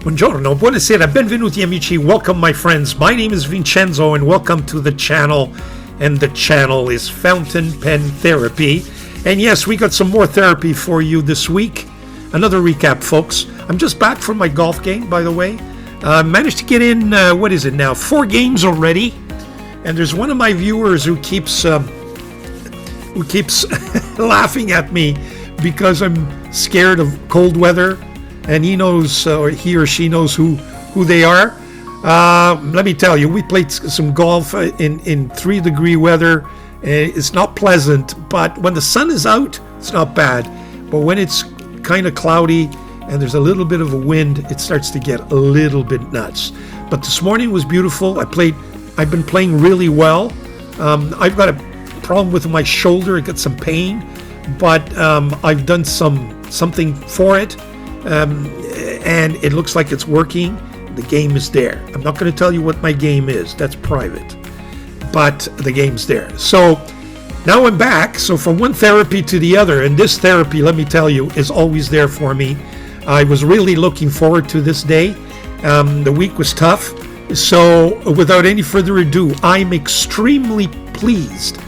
Buongiorno, buonasera, benvenuti amici, welcome my friends. My name is Vincenzo and welcome to the channel. And the channel is Fountain Pen Therapy. And yes, we got some more therapy for you this week. Another recap, folks. I'm just back from my golf game, by the way. Managed to get in, 4 games already. And there's one of my viewers who keeps laughing at me because I'm scared of cold weather. And he knows, or he or she knows who they are. Let me tell you, we played some golf in 3-degree weather. It's not pleasant, but when the sun is out, it's not bad. But when it's kind of cloudy and there's a little bit of a wind, it starts to get a little bit nuts. But this morning was beautiful. I've been playing really well. I've got a problem with my shoulder. I got some pain, but I've done something for it. And it looks like it's working. The game is there. I'm not going to tell you what my game is. That's private. But the game's there. So now I'm back. So from one therapy to the other. And this therapy, let me tell you, is always there for me. I was really looking forward to this day. The week was tough. So without any further ado, I'm extremely pleased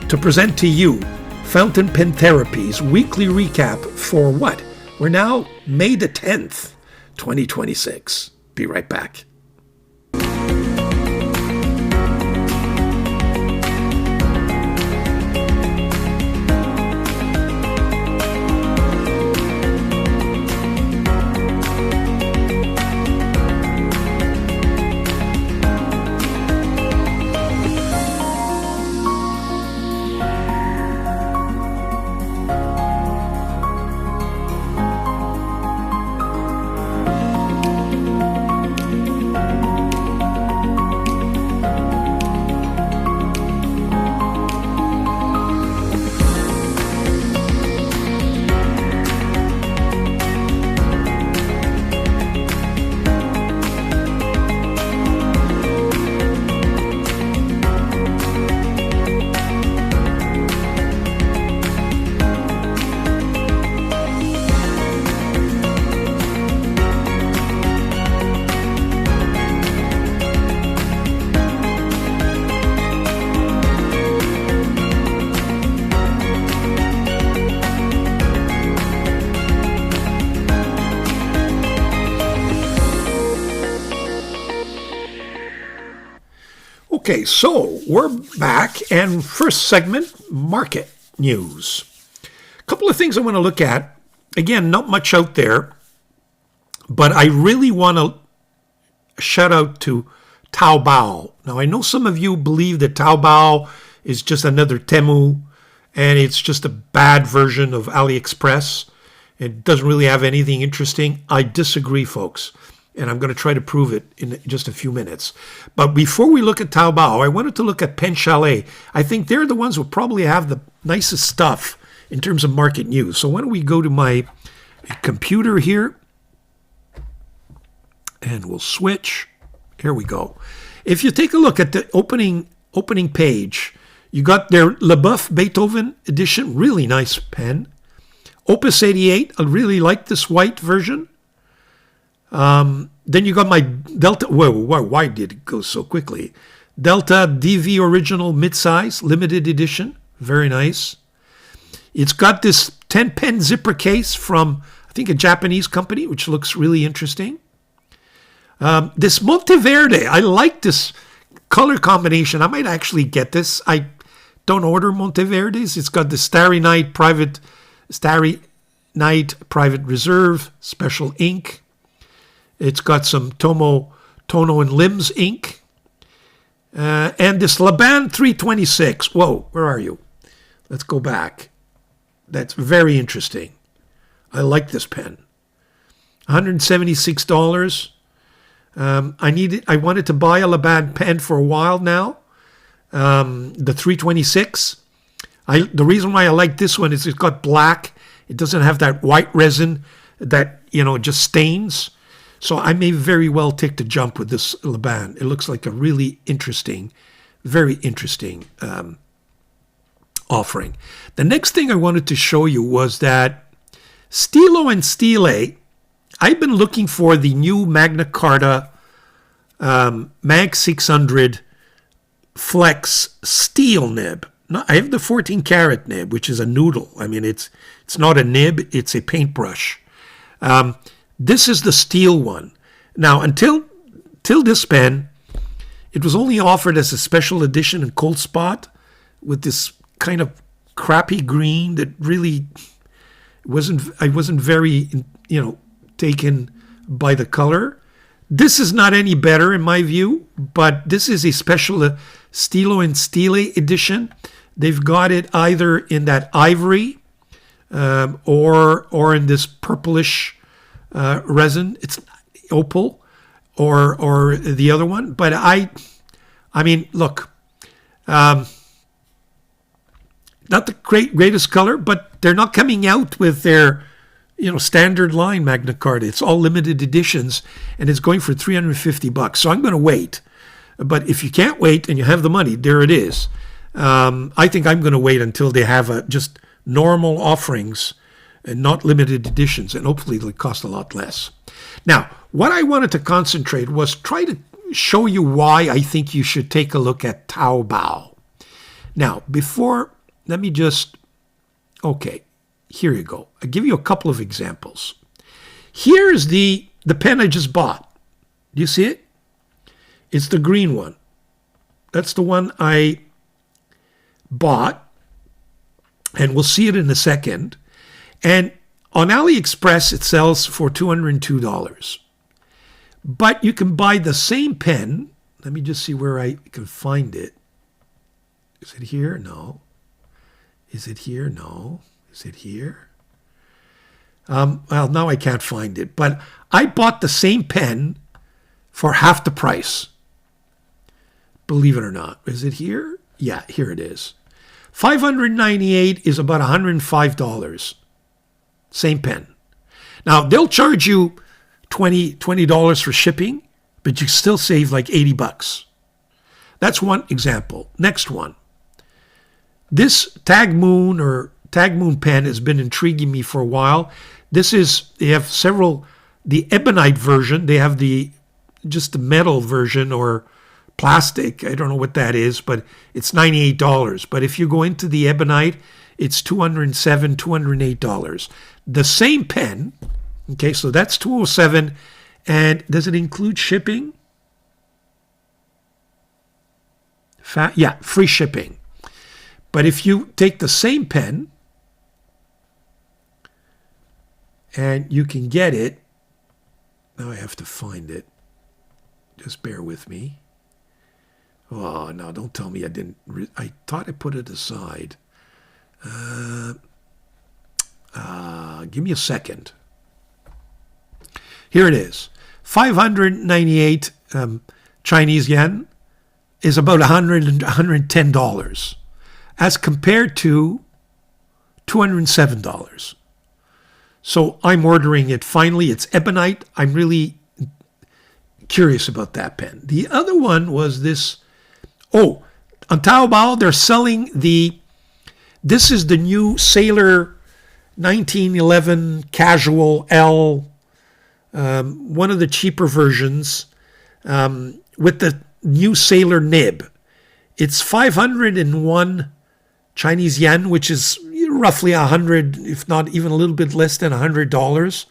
to present to you Fountain Pen Therapy's weekly recap for what? We're now May the 10th, 2026. Be right back. Okay, so we're back, and first segment, market news. A couple of things I want to look at. Again, not much out there, but I really want to shout out to Taobao. Now, I know some of you believe that Taobao is just another Temu, and it's just a bad version of AliExpress. It doesn't really have anything interesting. I disagree, folks. And I'm going to try to prove it in just a few minutes. But before we look at Taobao, I wanted to look at Pen Chalet. I think they're the ones who probably have the nicest stuff in terms of market news. So why don't we go to my computer here, and we'll switch. Here we go. If you take a look at the opening page, you got their LeBoeuf Beethoven edition, really nice pen. Opus 88, I really like this white version. Then you got my Delta. Whoa, why did it go so quickly? Delta DV Original Midsize Limited Edition. Very nice. It's got this 10-pen zipper case from, I think, a Japanese company, which looks really interesting. This Monteverde, I like this color combination. I might actually get this. I don't order Monteverdes. It's got the Starry Night Private Reserve Special Ink. It's got some Tono and Limbs ink. And this Laban 326. Whoa, where are you? Let's go back. That's very interesting. I like this pen. $176. I wanted to buy a Laban pen for a while now. The 326. The reason why I like this one is it's got black. It doesn't have that white resin that, just stains. So I may very well take the jump with this Laban. It looks like a really interesting, very interesting offering. The next thing I wanted to show you was that Stilo and Stile I've been looking for the new Magna Carta Mag 600 Flex steel nib. No, I have the 14 karat nib, which is a noodle. I mean, it's not a nib, it's a paintbrush. This is the steel one. Now, until this pen, it was only offered as a special edition in Cold Spot with this kind of crappy green that really I wasn't very, taken by the color. This is not any better in my view, but this is a special Stilo and Stile edition. They've got it either in that ivory or in this purplish resin. It's opal or the other one. But I mean, look, not the greatest color, but they're not coming out with their standard line Magna Carta. It's all limited editions, and it's going for $350. So I'm going to wait. But if you can't wait and you have the money, there it is. I think I'm going to wait until they have just normal offerings and not limited editions, and hopefully they'll cost a lot less. Now, what I wanted to concentrate was try to show you why I think you should take a look at Taobao. Now, let me just, okay, here you go. I'll give you a couple of examples. Here's the pen I just bought. Do you see it? It's the green one. That's the one I bought, and we'll see it in a second. And on AliExpress, it sells for $202. But you can buy the same pen. Let me just see where I can find it. Is it here? No. Is it here? No. Is it here? Well, now I can't find it. But I bought the same pen for half the price. Believe it or not. Is it here? Yeah, here it is. $598 is about $105. Same pen. Now, they'll charge you $20 for shipping, but you still save like $80. That's one example. Next one. This Tag Moon pen has been intriguing me for a while. They have several, the ebonite version. They have just the metal version or plastic. I don't know what that is, but it's $98. But if you go into the ebonite, it's $207, $208. The same pen, okay, so that's $207. And does it include shipping? Yeah, free shipping. But if you take the same pen and you can get it, now I have to find it. Just bear with me. Oh, no, don't tell me I didn't. I thought I put it aside. Give me a second. Here it is. 598 Chinese yen is about $110 as compared to $207. So I'm ordering it finally. It's ebonite. I'm really curious about that pen. The other one was this. Oh, on Taobao, they're selling this is the new Sailor 1911 Casual L, one of the cheaper versions, with the new Sailor nib. It's 501 Chinese yen, which is roughly 100, if not even a little bit less than $100.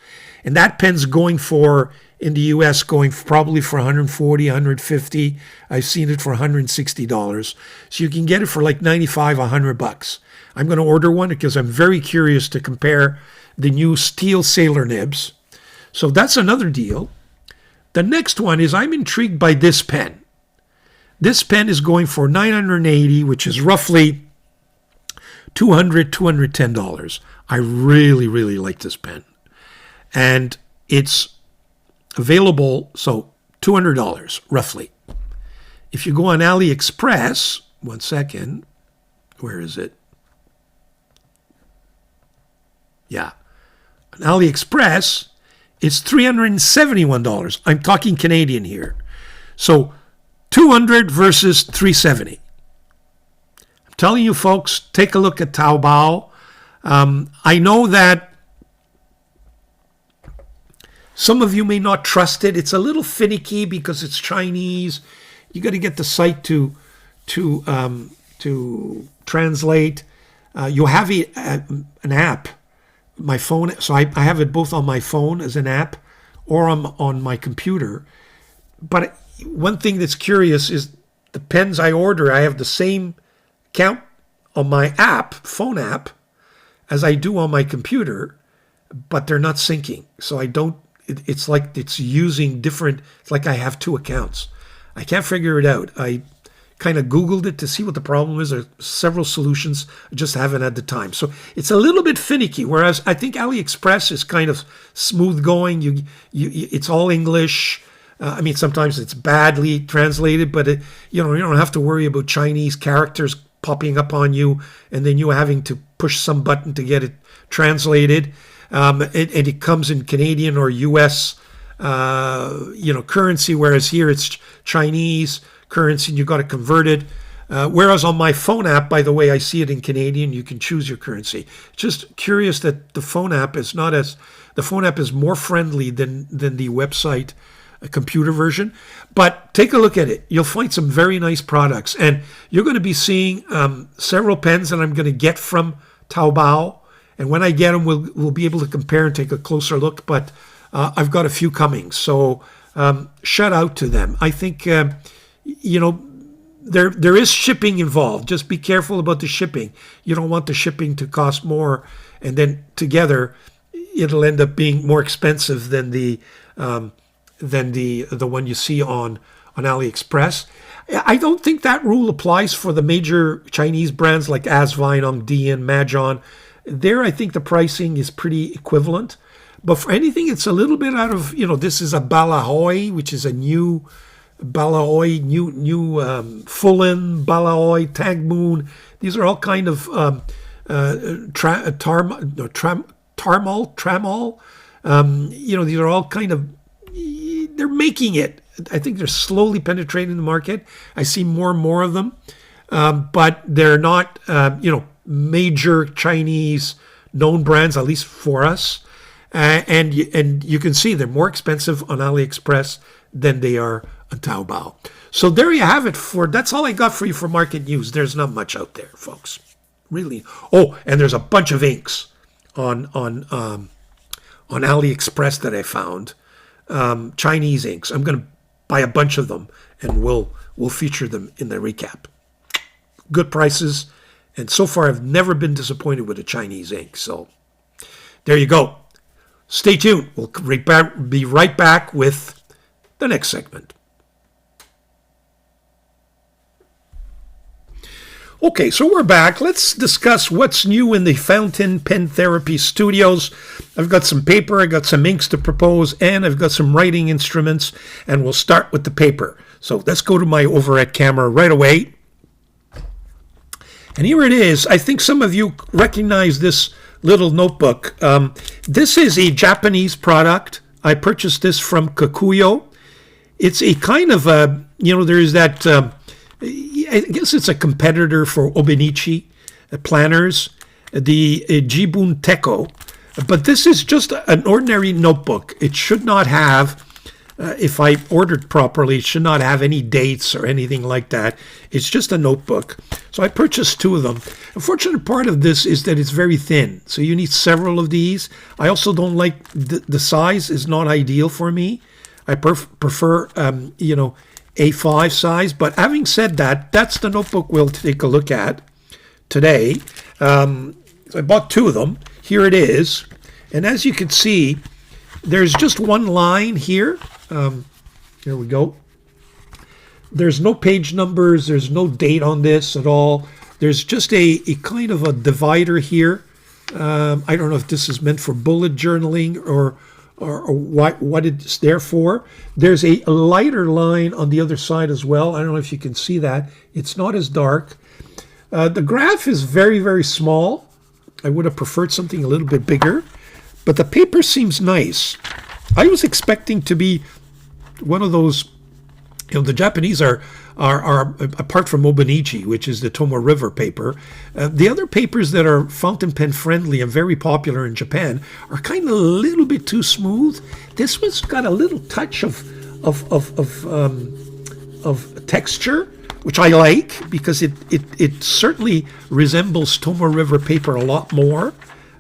And that pen's going for, in the US, going probably for 140, 150. I've seen it for $160. So you can get it for like 95, $100. I'm going to order one because I'm very curious to compare the new steel Sailor nibs. So that's another deal. The next one is I'm intrigued by this pen. This pen is going for $980, which is roughly $200, $210. I really, really like this pen. And it's available, so $200 roughly. If you go on AliExpress, one second, where is it? Yeah. On AliExpress, it's $371. I'm talking Canadian here. So $200 versus $370. I'm telling you folks, take a look at Taobao. I know that Some of you may not trust it. It's a little finicky because it's Chinese. You got to get the site to translate. You have an app, my phone. So I have it both on my phone as an app or on my computer. But one thing that's curious is the pens I order, I have the same count on my phone app, as I do on my computer, but they're not syncing. So it's like it's using different, it's like I have two accounts. I can't figure it out. I kind of Googled it to see what the problem is. There are several solutions. I just haven't had the time. So it's a little bit finicky, whereas I think AliExpress is kind of smooth going. It's all English. I mean, sometimes it's badly translated, but you don't have to worry about Chinese characters popping up on you and then you having to push some button to get it translated. And it comes in Canadian or US currency, whereas here it's Chinese currency and you got to convert it. Whereas on my phone app, by the way, I see it in Canadian. You can choose your currency. Just curious that the phone app is more friendly than the website computer version. But take a look at it. You'll find some very nice products, and you're going to be seeing several pens that I'm going to get from Taobao. And when I get them, we'll be able to compare and take a closer look. But I've got a few coming, so shout out to them. I think there is shipping involved. Just be careful about the shipping. You don't want the shipping to cost more, and then together it'll end up being more expensive than the one you see on AliExpress. I don't think that rule applies for the major Chinese brands like Asvine, Ongdian, Majon. There, I think the pricing is pretty equivalent. But for anything, it's a little bit out of, this is a Balahoy, which is a new Balahoy, new Fullen, Balahoy, Tag Moon. These are all kind of Tramol. These are all kind of, they're making it. I think they're slowly penetrating the market. I see more and more of them, but they're not, major Chinese known brands, at least for us. And you can see they're more expensive on AliExpress than they are on Taobao. So there you have it. That's all I got for you for market news. There's not much out there, folks. Really. Oh, and there's a bunch of inks on AliExpress that I found. Chinese inks. I'm going to buy a bunch of them, and we'll feature them in the recap. Good prices, and so far I've never been disappointed with a Chinese ink. So there you go. Stay tuned. We'll be right back with the next segment. Okay, so we're back. Let's discuss what's new in the Fountain Pen Therapy Studios. I've got some paper, I've got some inks to propose, and I've got some writing instruments, and we'll start with the paper. So let's go to my overhead camera right away. And here it is. I think some of you recognize this little notebook. This is a Japanese product. I purchased this from KOKUYO. It's a kind of a, there's that... I guess it's a competitor for Obenichi planners, the Jibun Teko. But this is just an ordinary notebook. It should not have, if I ordered properly, it should not have any dates or anything like that. It's just a notebook. So I purchased two of them. The fortunate part of this is that it's very thin. So you need several of these. I also don't like, the size is not ideal for me. I prefer, A5 size. But having said that, that's the notebook we'll take a look at today. So I bought two of them. Here it is. And as you can see, there's just one line here. Here we go. There's no page numbers. There's no date on this at all. There's just a kind of a divider here. I don't know if this is meant for bullet journaling or what it's there for. There's a lighter line on the other side as well. I don't know if you can see that. It's not as dark. The graph is very, very small. I would have preferred something a little bit bigger, but the paper seems nice. I was expecting to be one of those, the Japanese are are apart from Obonichi, which is the Tomo River paper, the other papers that are fountain pen friendly and very popular in Japan are kind of a little bit too smooth. This one's got a little touch of texture, which I like because it certainly resembles Tomo River paper a lot more.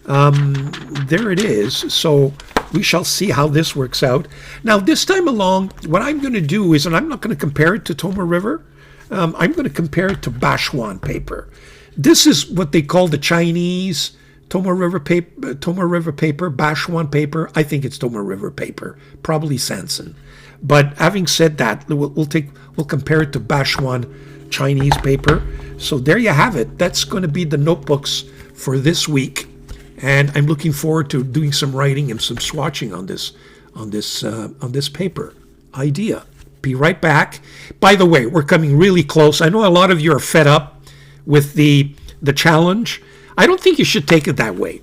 There it is. So we shall see how this works out. Now, this time along, what I'm going to do is, and I'm not going to compare it to Tomo River, I'm going to compare it to Bashuan paper. This is what they call the Chinese Tomo River paper, Bashuan paper. I think it's Tomo River paper, probably Sanson. But having said that, we'll compare it to Bashuan Chinese paper. So there you have it. That's going to be the notebooks for this week. And I'm looking forward to doing some writing and some swatching on this paper idea. Be right back. By the way, we're coming really close. I know a lot of you are fed up with the challenge. I don't think you should take it that way.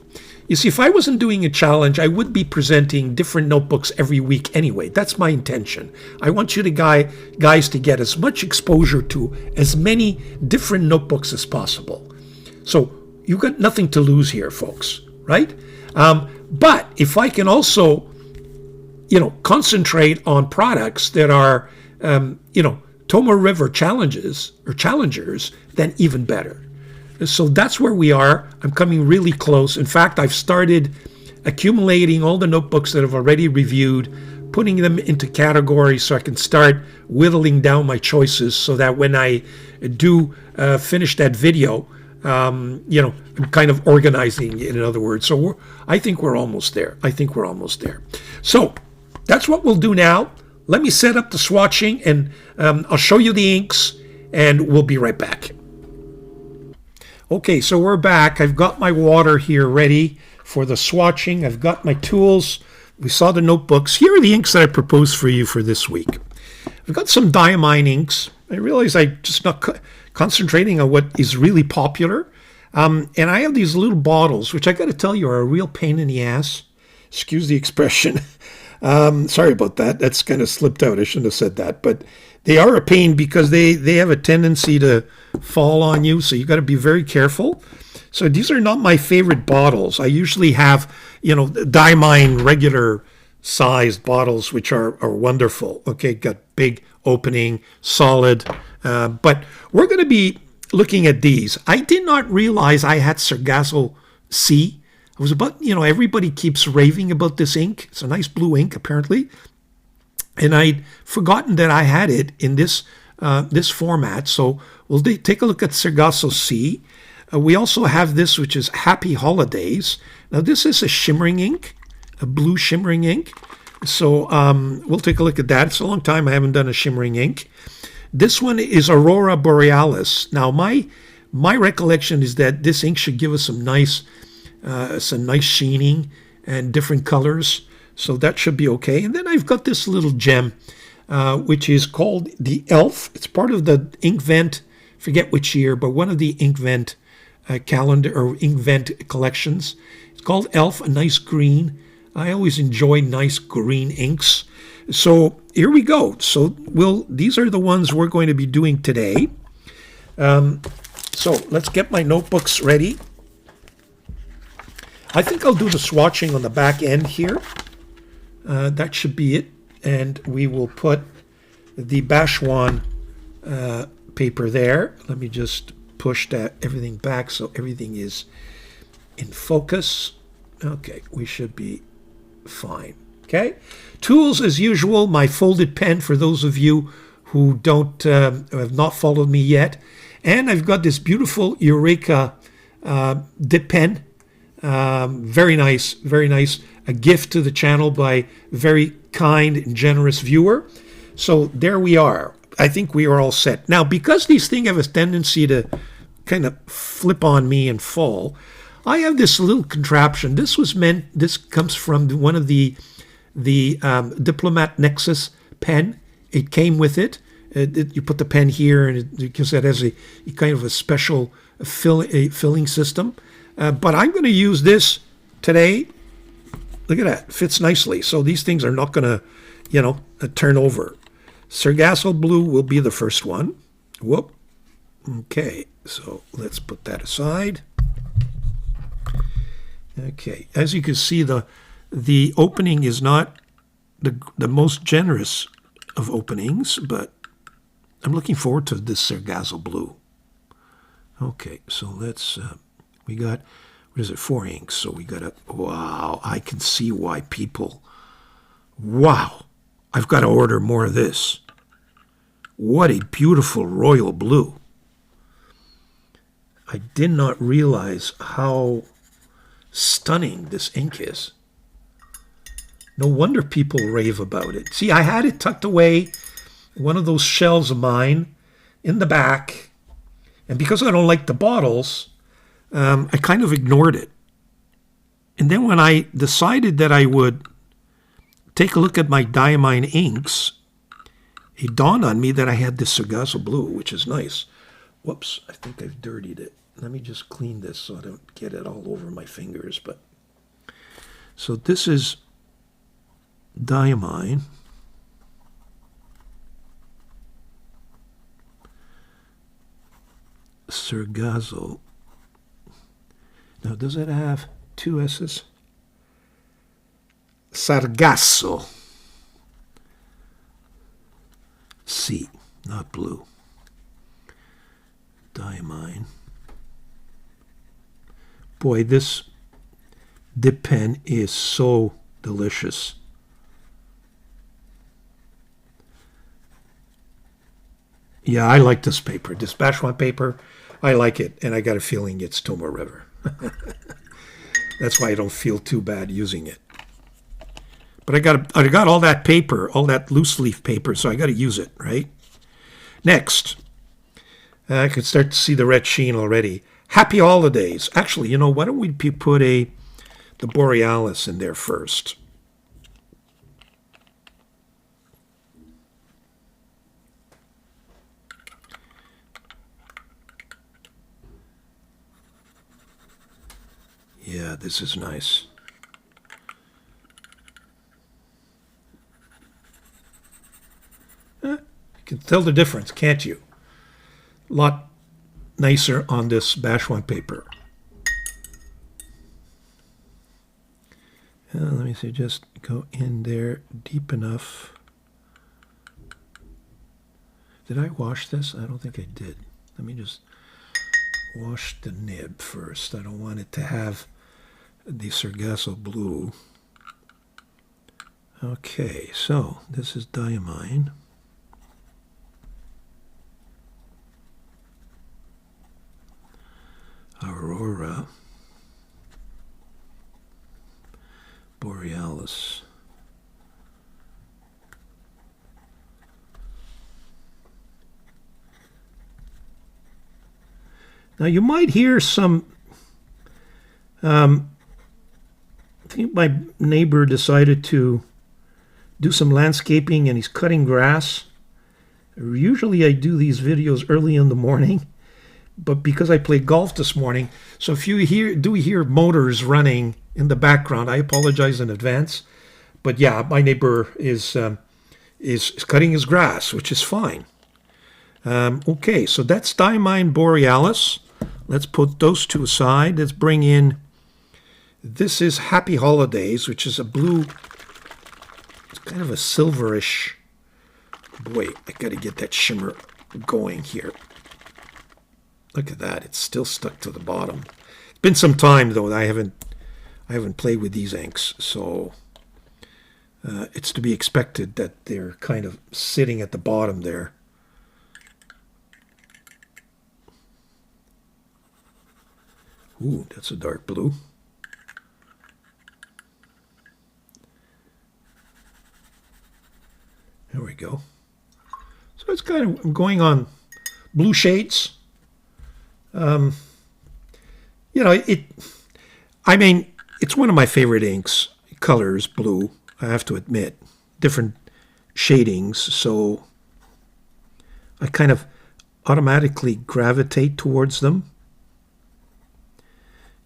You see, if I wasn't doing a challenge, I would be presenting different notebooks every week anyway. That's my intention. I want you guys to get as much exposure to as many different notebooks as possible. So you've got nothing to lose here, folks, right? But if I can also, concentrate on products that are, Tomo River challenges or challengers, then even better. So that's where we are. I'm coming really close. In fact, I've started accumulating all the notebooks that I've already reviewed, putting them into categories so I can start whittling down my choices so that when I do finish that video, I'm kind of organizing it, in other words. So I think we're almost there. So that's what we'll do now. Let me set up the swatching, and I'll show you the inks, and we'll be right back. Okay, so we're back. I've got my water here ready for the swatching. I've got my tools. We saw the notebooks. Here are the inks that I proposed for you for this week. I've got some DIAMINE inks. I realize I'm just not concentrating on what is really popular. And I have these little bottles, which I got to tell you are a real pain in the ass. Excuse the expression. Sorry about that. That's kind of slipped out. I shouldn't have said that. But they are a pain because they have a tendency to fall on you. So you got to be very careful. So these are not my favorite bottles. I usually have, DIAMINE regular sized bottles, which are wonderful. Okay, got big opening, solid. But we're going to be looking at these. I did not realize I had Sargasso C. I was about, everybody keeps raving about this ink. It's a nice blue ink, apparently. And I'd forgotten that I had it in this format. So we'll take a look at Sargasso C. We also have this, which is Happy Holidays. Now, this is a shimmering ink, a blue shimmering ink. So we'll take a look at that. It's a long time I haven't done a shimmering ink. This one is Aurora Borealis. Now, my recollection is that this ink should give us some nice sheening and different colors. So that should be okay. And then I've got this little gem, which is called the Elf. It's part of the Inkvent, forget which year, but one of the Inkvent calendar or Inkvent collections. It's called Elf, a nice green. I always enjoy nice green inks. So here we go. So these are the ones we're going to be doing today. So let's get my notebooks ready. I think I'll do the swatching on the back end here. That should be it. And we will put the Bashuan paper there. Let me just push everything back so everything is in focus. Okay, we should be fine. Okay. Tools, as usual, my folded pen for those of you who have not followed me yet. And I've got this beautiful Eureka dip pen. Very nice, very nice. A gift to the channel by a very kind and generous viewer. So there we are. I think we are all set. Now, because these things have a tendency to kind of flip on me and fall, I have this little contraption. This comes from one of the Diplomat Nexus pen. It came with it. You put the pen here, and because that has a kind of a special filling system. But I'm going to use this today. Look at that. Fits nicely. So these things are not going to, turn over. Sargasso blue will be the first one. Whoop. Okay, so let's put that aside. Okay, as you can see, the opening is not the most generous of openings, but I'm looking forward to this Sargasso blue. Okay, so let's, we got, what is it, 4 inks, so we got a, wow, I can see why people, wow, I've got to order more of this. What a beautiful royal blue. I did not realize how stunning this ink is. No wonder people rave about it. See, I had it tucked away in one of those shelves of mine in the back, and because I don't like the bottles, I kind of ignored it. And then when I decided that I would take a look at my DIAMINE inks, it dawned on me that I had this Sargasso blue, which is nice. Whoops, I think I've dirtied it. Let me just clean this so I don't get it all over my fingers. But so this is DIAMINE. Sargasso. Now, does it have 2 S's? Sargasso. C, not blue. DIAMINE. Boy, this dip pen is so delicious. Yeah, I like this paper. This Bashwan paper, I like it, and I got a feeling it's Tomoe River. That's why I don't feel too bad using it. But I got all that paper, all that loose leaf paper, so I got to use it, right? Next, I can start to see the red sheen already. Happy holidays. Actually, you know, why don't we put the Borealis in there first? Yeah, this is nice. You can tell the difference, can't you? A lot nicer on this Bashwan paper. Let me see, just go in there deep enough. Did I wash this? I don't think I did. Let me just wash the nib first. I don't want it to have the Sargasso blue. Okay, so this is DIAMINE. Aurora. Borealis. Now you might hear some, I think my neighbor decided to do some landscaping and he's cutting grass. Usually I do these videos early in the morning, but because I played golf this morning, so if you hear motors running in the background, I apologize in advance. But yeah, my neighbor is cutting his grass, which is fine. Okay, so that's DIAMINE Borealis. Let's put those two aside. Let's bring in, this is Happy Holidays, which is a blue, it's kind of a silverish. Boy, I got to get that shimmer going here. Look at that, it's still stuck to the bottom. It's been some time though, I haven't played with these inks, so it's to be expected that they're kind of sitting at the bottom there. Ooh, that's a dark blue. There we go. So it's kind of going on blue shades. You know, I mean, it's one of my favorite inks, colors, blue, I have to admit. Different shadings, so I kind of automatically gravitate towards them.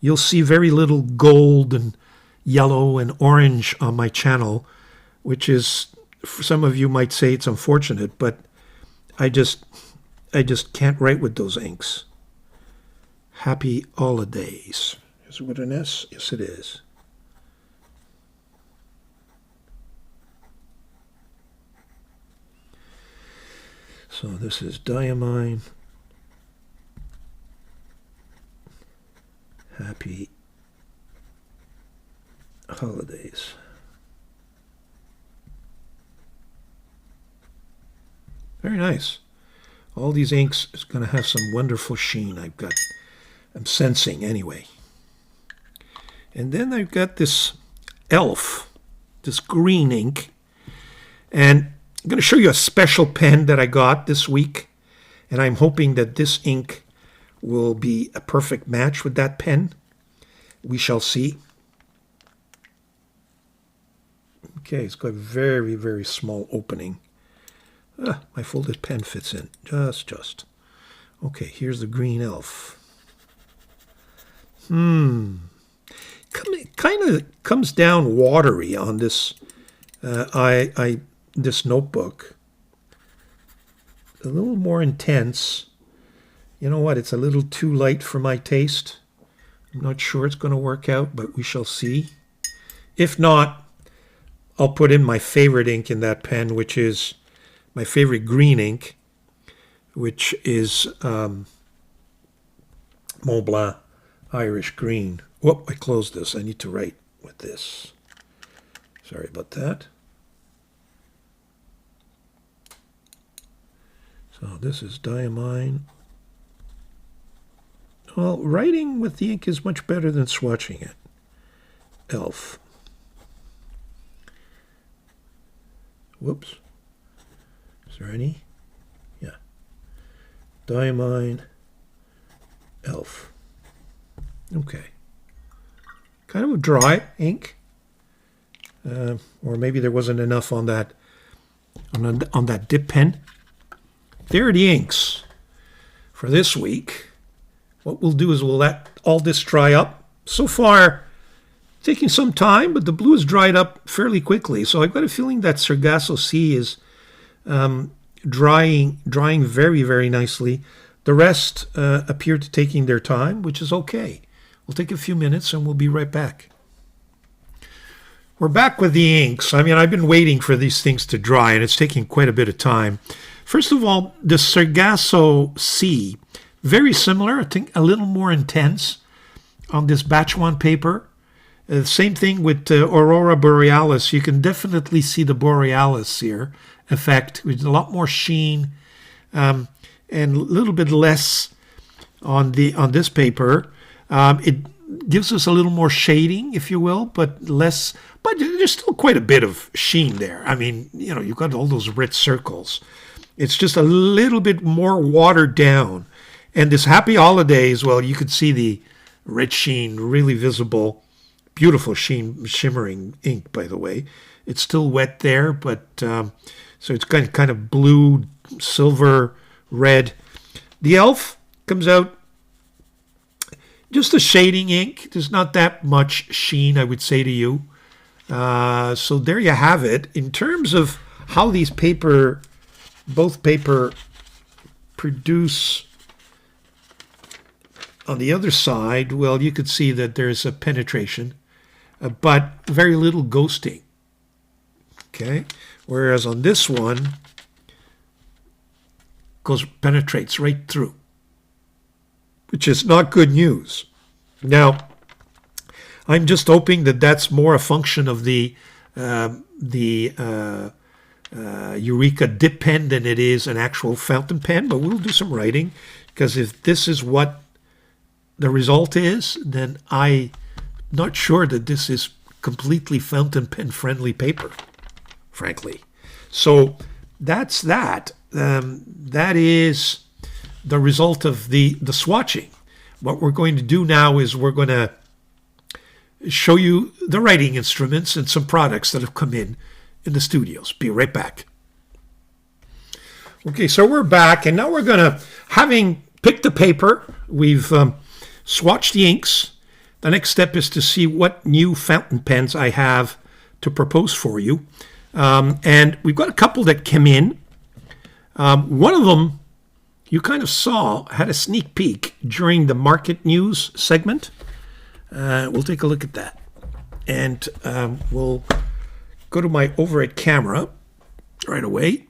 You'll see very little gold and yellow and orange on my channel, which is, for some of you might say it's unfortunate, but I just, I just can't write with those inks. Happy holidays. Is it with an S? Yes, it is. So this is DIAMINE. Happy holidays. Very nice. All these inks is going to have some wonderful sheen. I'm sensing anyway. And then I've got this Elf, this green ink. And I'm going to show you a special pen that I got this week. And I'm hoping that this ink will be a perfect match with that pen. We shall see. Okay, it's got a very, very small opening. My folded pen fits in. Just. Okay, here's the green Elf. Kind of comes down watery on this this notebook. A little more intense. You know what? It's a little too light for my taste. I'm not sure it's going to work out, but we shall see. If not, I'll put in my favorite ink in that pen, which is my favorite green ink, which is Mont Blanc Irish Green. Whoop, I closed this. I need to write with this. Sorry about that. So this is DIAMINE. Well, writing with the ink is much better than swatching it. Elf. Whoops. Is there any? Yeah. DIAMINE. Elf. Okay. Kind of a dry ink. Or maybe there wasn't enough on that on that dip pen. There are the inks for this week. What we'll do is we'll let all this dry up. So far, taking some time, but the blue has dried up fairly quickly. So I've got a feeling that Sargasso Sea is drying very, very nicely. The rest appear to taking their time, which is okay. We'll take a few minutes and we'll be right back. We're back with the inks. I mean, I've been waiting for these things to dry, and it's taking quite a bit of time. First of all, the Sargasso Sea, very similar, I think a little more intense on this batch one paper. Same thing with Aurora Borealis. You can definitely see the Borealis here effect with a lot more sheen and a little bit less on this paper. It gives us a little more shading, if you will, but less. But there's still quite a bit of sheen there. I mean, you know, you've got all those red circles. It's just a little bit more watered down. And this Happy Holidays, well, you could see the red sheen really visible. Beautiful sheen, shimmering ink, by the way. It's still wet there, but so it's kind of blue, silver, red. The Elf comes out just a shading ink. There's not that much sheen, I would say to you. So there you have it. In terms of how these both paper produce on the other side, well, you could see that there's a penetration, but very little ghosting. Okay, whereas on this one, penetrates right through, which is not good news. Now, I'm just hoping that that's more a function of the Eureka dip pen than it is an actual fountain pen, but we'll do some writing, because if this is what the result is, then I'm not sure that this is completely fountain pen friendly paper, frankly. So that's that. That is the result of the swatching. What we're going to do now is we're going to show you the writing instruments and some products that have come in the studios. Be right back. Okay, so we're back, and now we're going to, having picked the paper, we've swatched the inks. The next step is to see what new fountain pens I have to propose for you. And we've got a couple that came in. One of them you kind of had a sneak peek during the market news segment. We'll take a look at that. And we'll go to my overhead camera right away.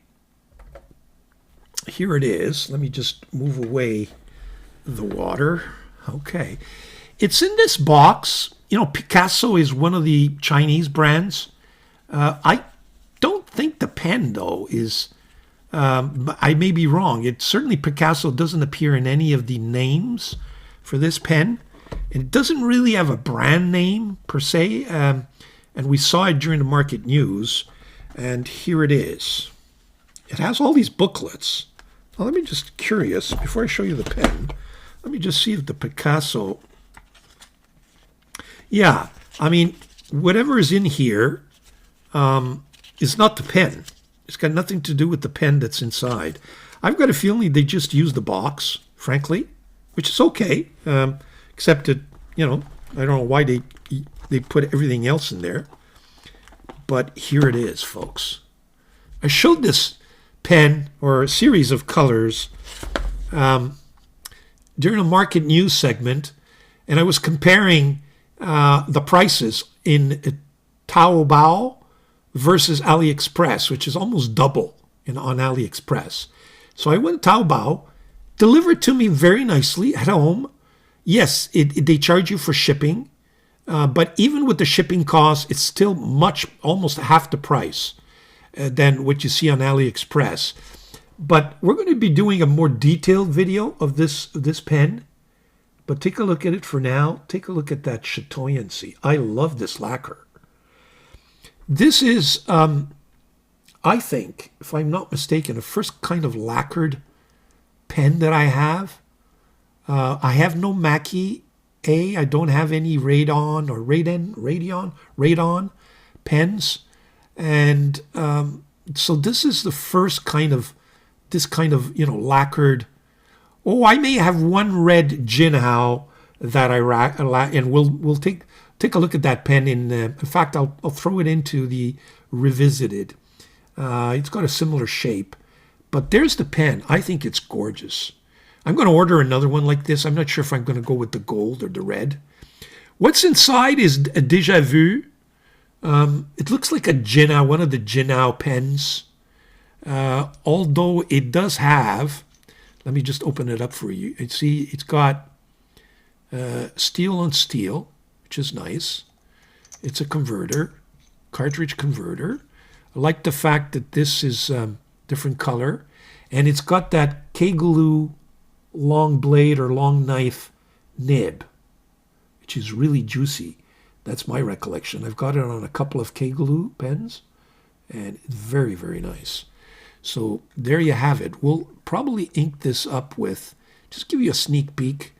Here it is. Let me just move away the water. Okay. It's in this box. You know, Picasso is one of the Chinese brands. I don't think the pen, though, is... I may be wrong. It certainly, Picasso doesn't appear in any of the names for this pen. It doesn't really have a brand name, per se. And we saw it during the market news. And here it is. It has all these booklets. Now, let me just, curious, before I show you the pen, let me just see if the Picasso... Yeah, I mean, whatever is in here is not the pen. It's got nothing to do with the pen that's inside. I've got a feeling they just used the box, frankly, which is okay, except that, you know, I don't know why they put everything else in there. But here it is, folks. I showed this pen, or a series of colors, during a market news segment, and I was comparing the prices in Taobao versus AliExpress, which is almost double on AliExpress. So I went to Taobao, delivered to me very nicely at home. Yes, they charge you for shipping, but even with the shipping costs, it's still almost half the price than what you see on AliExpress. But we're going to be doing a more detailed video of this pen. But take a look at it for now. Take a look at that chatoyancy. I love this lacquer. This is, I think, if I'm not mistaken, the first kind of lacquered pen that I have. I have no Mackie A. I don't have any Radon or Radon pens. And so this is the first kind of, lacquered. Oh, I may have one red Jinhao that and we'll take a look at that pen. In fact, I'll throw it into the revisited. It's got a similar shape, but there's the pen. I think it's gorgeous. I'm going to order another one like this. I'm not sure if I'm going to go with the gold or the red. What's inside is a Déjà Vu. It looks like a Jinhao, one of the Jinhao pens. Although it does have, let me just open it up for you. You see, it's got steel on steel, which is nice. It's a converter, cartridge converter. I like the fact that this is different color. And it's got that KOKUYO long blade or long knife nib, which is really juicy. That's my recollection. I've got it on a couple of KOKUYO pens, and it's very, very nice. So there you have it. We'll probably ink this up with, just give you a sneak peek,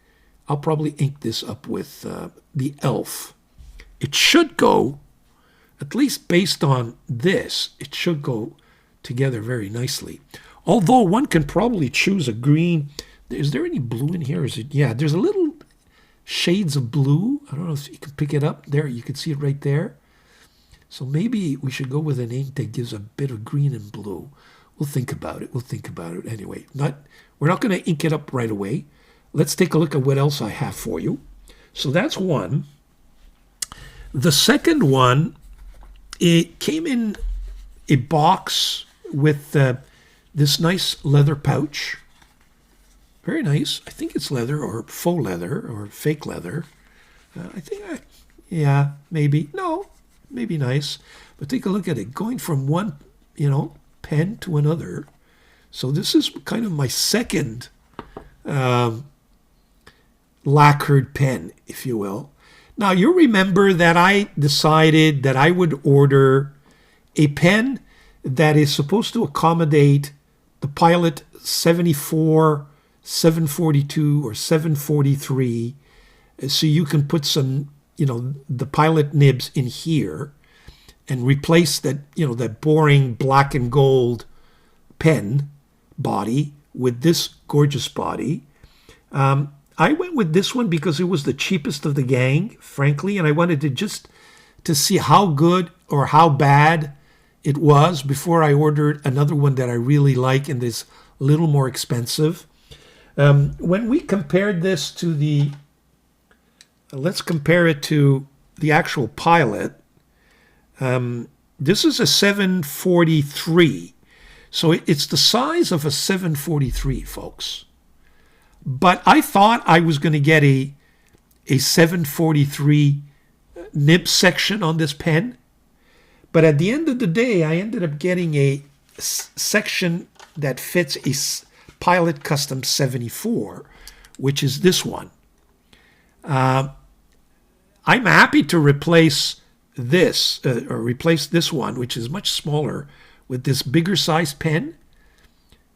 I'll probably ink this up with the Elf. It should go, at least based on this, it should go together very nicely. Although one can probably choose a green. Is there any blue in here? Yeah, there's a little shades of blue. I don't know if you can pick it up. There, you can see it right there. So maybe we should go with an ink that gives a bit of green and blue. We'll think about it. Anyway, we're not going to ink it up right away. Let's take a look at what else I have for you. So that's one. The second one, it came in a box with this nice leather pouch. Very nice. I think it's leather or faux leather or fake leather. Yeah, maybe. No, maybe nice. But take a look at it. Going from one, pen to another. So this is kind of my second lacquered pen, if you will. Now, you remember that I decided that I would order a pen that is supposed to accommodate the Pilot 74, 742, or 743, so you can put some, the Pilot nibs in here and replace that, that boring black and gold pen body with this gorgeous body. I went with this one because it was the cheapest of the gang, frankly, and I wanted to see how good or how bad it was before I ordered another one that I really like and is a little more expensive. When we compared this to the, let's compare it to the actual Pilot. This is a 743. So it's the size of a 743, folks. But I thought I was going to get a 743 nib section on this pen. But at the end of the day, I ended up getting a section that fits a Pilot Custom 74, which is this one. I'm happy to replace this, or replace this one, which is much smaller, with this bigger size pen.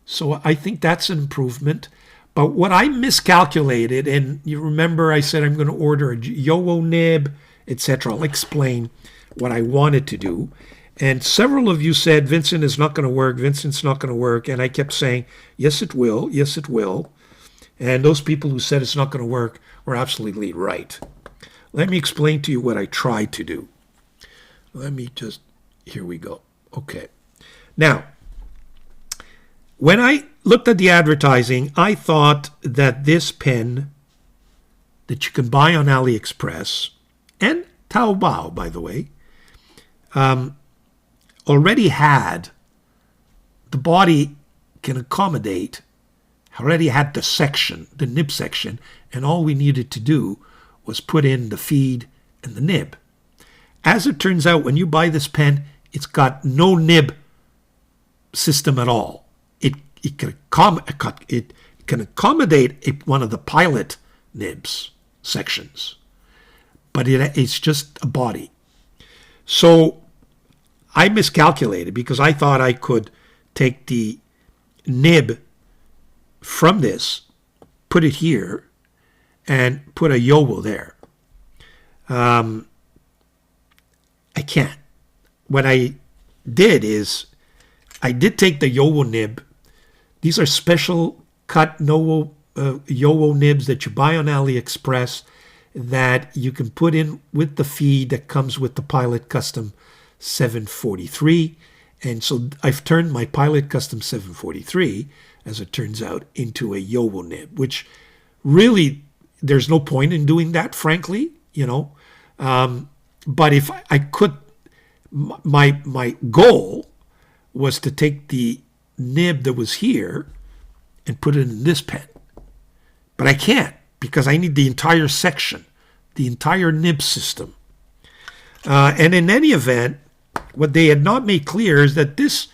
So I think that's an improvement. But what I miscalculated, and you remember I said I'm going to order a Yowo nib, etc. I'll explain what I wanted to do. And several of you said, Vincent, is not going to work. Vincent's not going to work. And I kept saying, yes, it will. Yes, it will. And those people who said it's not going to work were absolutely right. Let me explain to you what I tried to do. Here we go. Okay. Now, when I looked at the advertising, I thought that this pen that you can buy on AliExpress, and Taobao, by the way, already had the body can accommodate, already had the section, the nib section, and all we needed to do was put in the feed and the nib. As it turns out, when you buy this pen, it's got no nib system at all. It can accommodate one of the Pilot nibs sections, but it's just a body. So I miscalculated because I thought I could take the nib from this, put it here, and put a Yowo there. I can't. What I did is I did take the Yowo nib. These are special cut Yowo nibs that you buy on AliExpress that you can put in with the feed that comes with the Pilot Custom 743. And so I've turned my Pilot Custom 743, as it turns out, into a Yowo nib, which really there's no point in doing that, frankly, but if I could, my goal was to take the nib that was here and put it in this pen. But I can't because I need the entire section, the entire nib system. And in any event, what they had not made clear is that this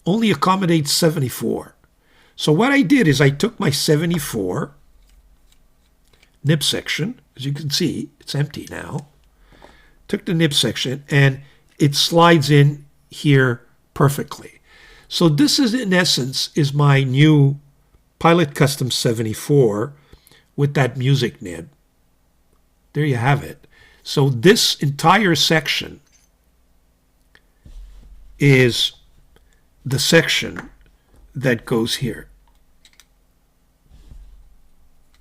only accommodates 74. So what I did is I took my 74 nib section, as you can see, it's empty now. Took the nib section and it slides in here perfectly. So this is, in essence, is my new Pilot Custom 74 with that music nib. There you have it. So this entire section is the section that goes here.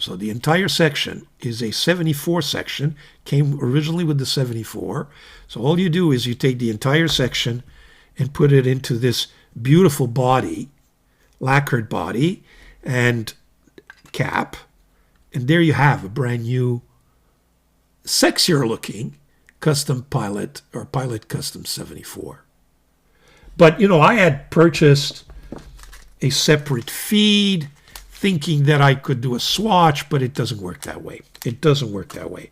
So the entire section is a 74 section, came originally with the 74. So all you do is you take the entire section and put it into this beautiful body, lacquered body, and cap. And there you have a brand new, sexier looking custom Pilot or Pilot Custom 74. But, I had purchased a separate feed thinking that I could do a swatch, but it doesn't work that way. It doesn't work that way.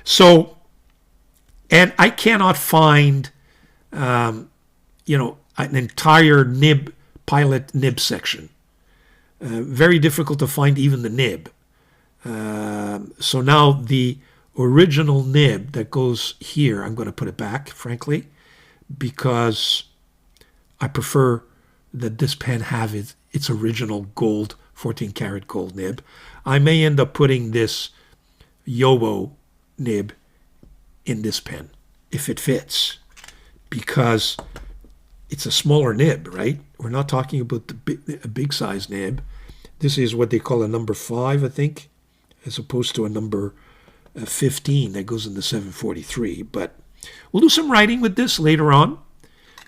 So, and I cannot find, an entire nib, Pilot nib section. Very difficult to find even the nib. So now the original nib that goes here, I'm going to put it back, frankly, because I prefer that this pen have its original gold, 14 karat gold nib. I may end up putting this Yowo nib in this pen if it fits, because it's a smaller nib, right? We're not talking about a big size nib. This is what they call a number 5, I think, as opposed to a number 15 that goes in the 743. But we'll do some writing with this later on.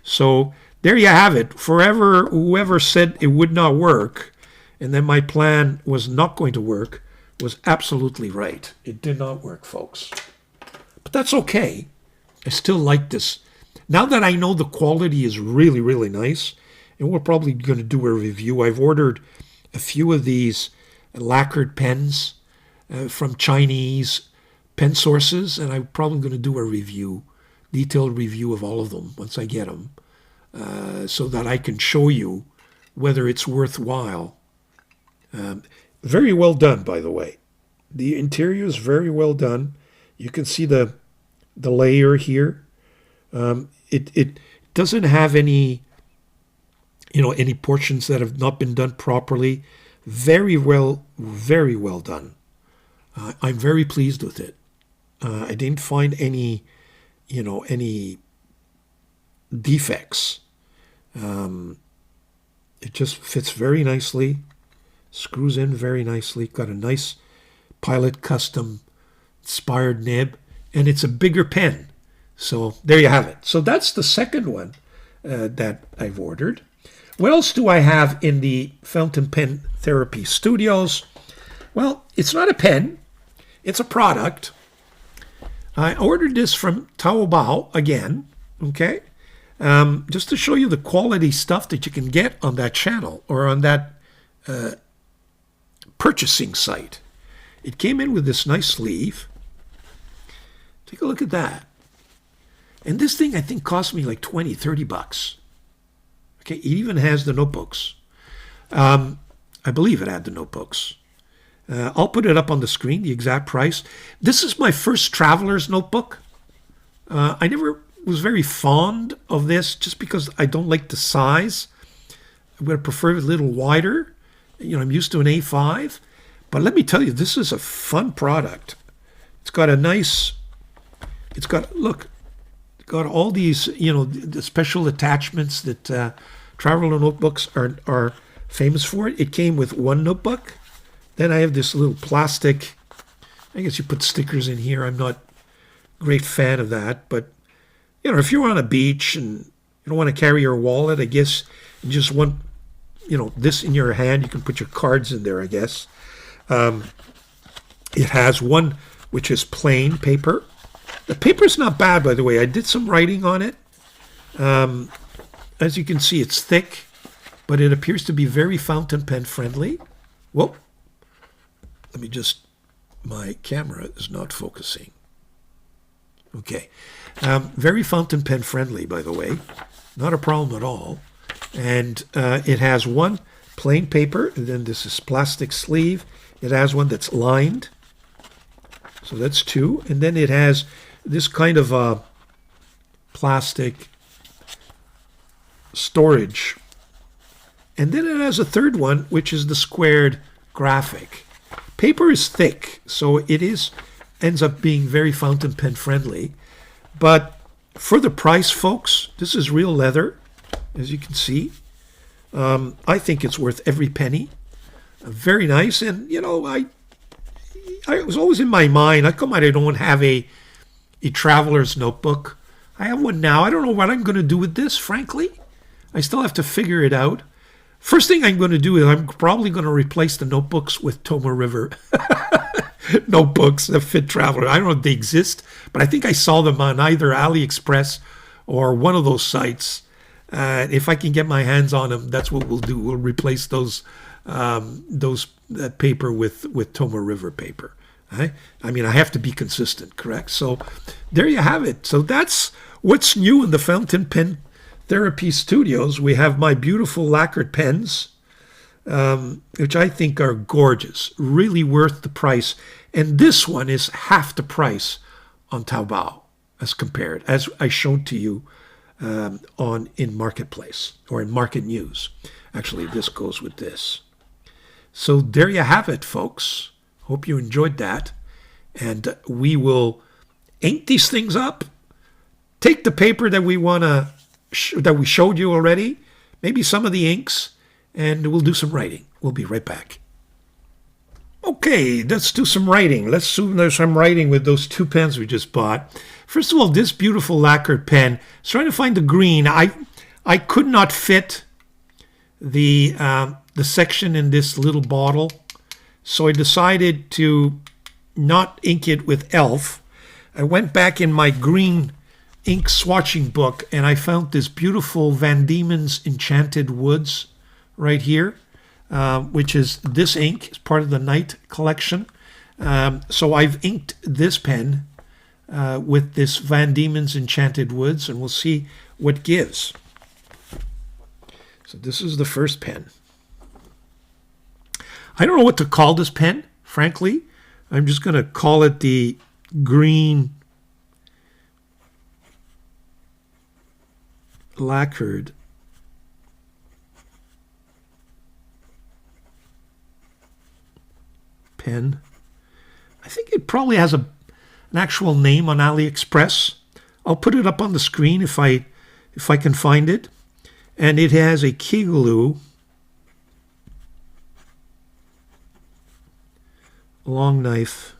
So there you have it. Forever, whoever said it would not work, and then my plan was not going to work was absolutely right. It did not work, folks. But that's okay. I still like this. Now that I know the quality is really, really nice, and we're probably going to do a review. I've ordered a few of these lacquered pens from Chinese pen sources, and I'm probably going to do a review, detailed review of all of them once I get them, so that I can show you whether it's worthwhile. Very well done, by the way. The interior is very well done. You can see the layer here. It doesn't have any portions that have not been done properly. Very well done. I'm very pleased with it. I didn't find any defects. It just fits very nicely, screws in very nicely, got a nice Pilot custom inspired nib, and it's a bigger pen. So there you have it. So that's the second one that I've ordered. What else do I have in the Fountain Pen Therapy Studios? Well, it's not a pen. It's a product. I ordered this from Taobao again, okay? Just to show you the quality stuff that you can get on that channel or on that purchasing site. It came in with this nice sleeve. Take a look at that. And this thing, I think, cost me like 20, 30 bucks. Okay, it even has the notebooks. I believe it had the notebooks. I'll put it up on the screen, the exact price. This is my first traveler's notebook. I never was very fond of this just because I don't like the size. I would prefer it a little wider. I'm used to an A5. But let me tell you, this is a fun product. It's got a nice, look, got all these, the special attachments that traveler notebooks are famous for. It came with one notebook. Then I have this little plastic, I guess you put stickers in here. I'm not a great fan of that. But, if you're on a beach and you don't want to carry your wallet, I guess you just want, this in your hand. You can put your cards in there, I guess. It has one which is plain paper. The paper's not bad, by the way. I did some writing on it. As you can see, it's thick, but it appears to be very fountain pen friendly. Whoa. My camera is not focusing. Okay. Very fountain pen friendly, by the way. Not a problem at all. And it has one plain paper, and then this is plastic sleeve. It has one that's lined. So that's two. And then it has this kind of plastic storage. And then it has a third one, which is the squared graphic. Paper is thick, so it ends up being very fountain pen friendly. But for the price, folks, this is real leather, as you can see. I think it's worth every penny. Very nice. And, I was always in my mind, how come I don't have a traveler's notebook? I have one now. I don't know what I'm going to do with this, frankly. I still have to figure it out. First thing I'm going to do is I'm probably going to replace the notebooks with Tomoe River notebooks that fit traveler. I don't know if they exist, but I think I saw them on either AliExpress or one of those sites. If I can get my hands on them, that's what we'll do. We'll replace those paper with Tomoe River paper. Right? I mean, I have to be consistent, correct? So there you have it. So that's what's new in the Fountain Pen Therapy Studios. We have my beautiful lacquered pens, which I think are gorgeous, really worth the price. And this one is half the price on Taobao as compared, as I showed to you in Marketplace or in Market News. Actually, this goes with this. So there you have it, folks. Hope you enjoyed that. And we will ink these things up. Take the paper that we that we showed you already, maybe some of the inks, and we'll do some writing. We'll be right back. Okay, let's do some writing. Let's do some writing with those two pens we just bought. First of all, this beautiful lacquered pen. I was trying to find the green. I could not fit the section in this little bottle. So I decided to not ink it with ELF. I went back in my green ink swatching book and I found this beautiful Van Diemen's Enchanted Woods right here, which is this ink. It's part of the Night collection. So I've inked this pen with this Van Diemen's Enchanted Woods, and we'll see what gives. So this is the first pen. I don't know what to call this pen, frankly. I'm just going to call it the green lacquered pen. I think it probably has an actual name on AliExpress. I'll put it up on the screen if I can find it. And it has a KOKUYO long knife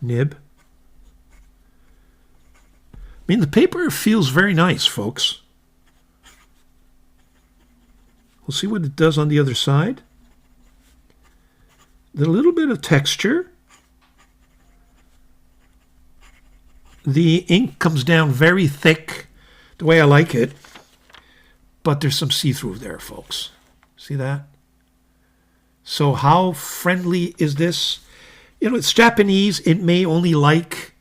nib. I mean, the paper feels very nice, folks. We'll see what it does on the other side. A little bit of texture. The ink comes down very thick, the way I like it, but there's some see-through there, folks. See that? So how friendly is this? You know, it's Japanese. It may only like,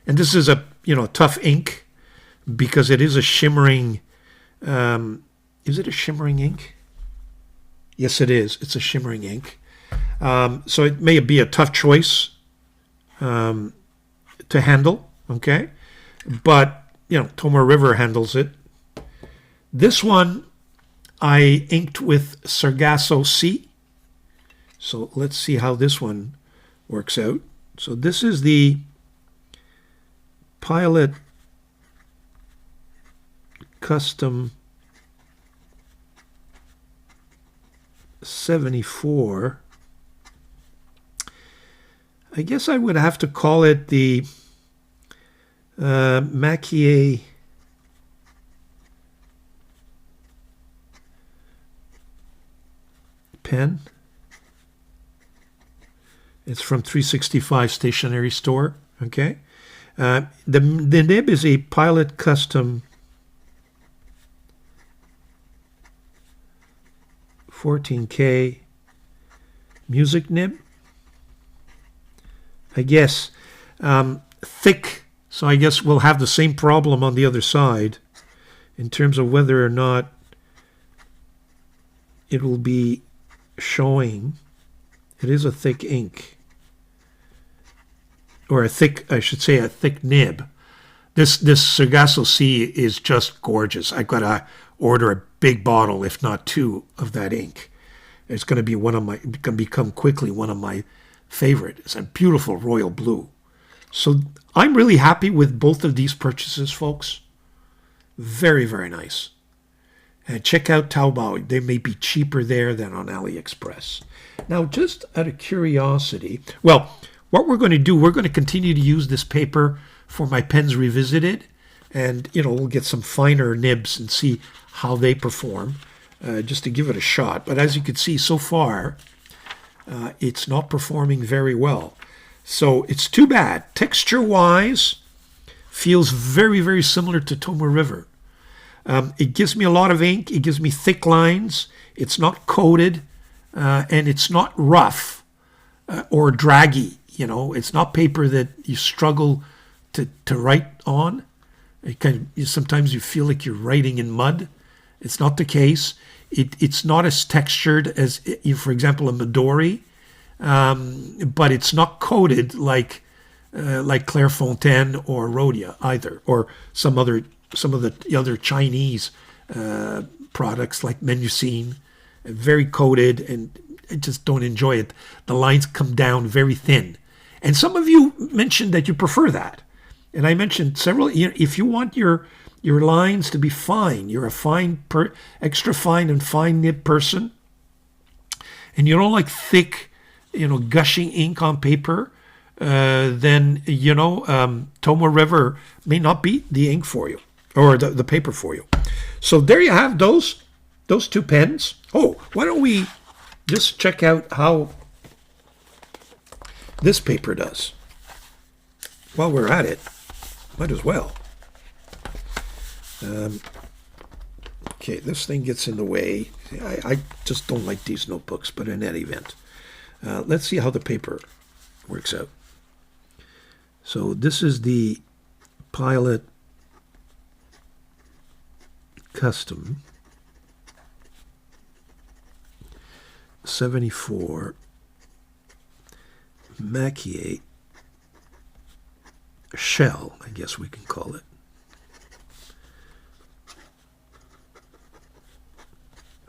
and this is a, you know, tough ink because it is a shimmering, is it a shimmering ink? Yes, it is. It's a shimmering ink. So it may be a tough choice to handle, okay? But, you know, Tomoe River handles it. This one I inked with Sargasso Sea. So let's see how this one works out. So this is the Pilot Custom 74. I guess I would have to call it the Maquet pen. It's from 365 Stationery Store. Okay. The nib is a Pilot Custom 14K music nib. I guess thick, so I guess we'll have the same problem on the other side in terms of whether or not it will be showing. It is a thick ink, or a thick, I should say, a thick nib. This Sargasso Sea is just gorgeous. I've got to order a big bottle, if not two, of that ink. It's going to be become quickly one of my favorite. It's a beautiful royal blue. So I'm really happy with both of these purchases, folks. Very, very nice. And check out Taobao. They may be cheaper there than on AliExpress. Now, just out of curiosity, well, what we're going to do, we're going to continue to use this paper for my Pens Revisited. And, you know, we'll get some finer nibs and see how they perform, just to give it a shot. But as you can see so far, it's not performing very well. So it's too bad. Texture-wise, feels very, very similar to Tomoe River. It gives me a lot of ink. It gives me thick lines. It's not coated, and it's not rough or draggy. You know, it's not paper that you struggle to write on. Sometimes you feel like you're writing in mud. It's not the case. It's not as textured as, for example, a Midori, but it's not coated like Clairefontaine or Rhodia either, or some of the other Chinese products like Menucine, very coated, and I just don't enjoy it. The lines come down very thin, and some of you mentioned that you prefer that, and I mentioned several. If you want your lines to be fine, you're a extra fine and fine nib person, and you don't like thick, gushing ink on paper, then Tomoe River may not be the ink for you. or the paper for you. So there you have those two pens. Oh, why don't we just check out how this paper does? While we're at it, might as well. Okay, this thing gets in the way. I just don't like these notebooks, but in any event, let's see how the paper works out. So this is the Pilot Custom 74 Macchiate shell, I guess we can call it.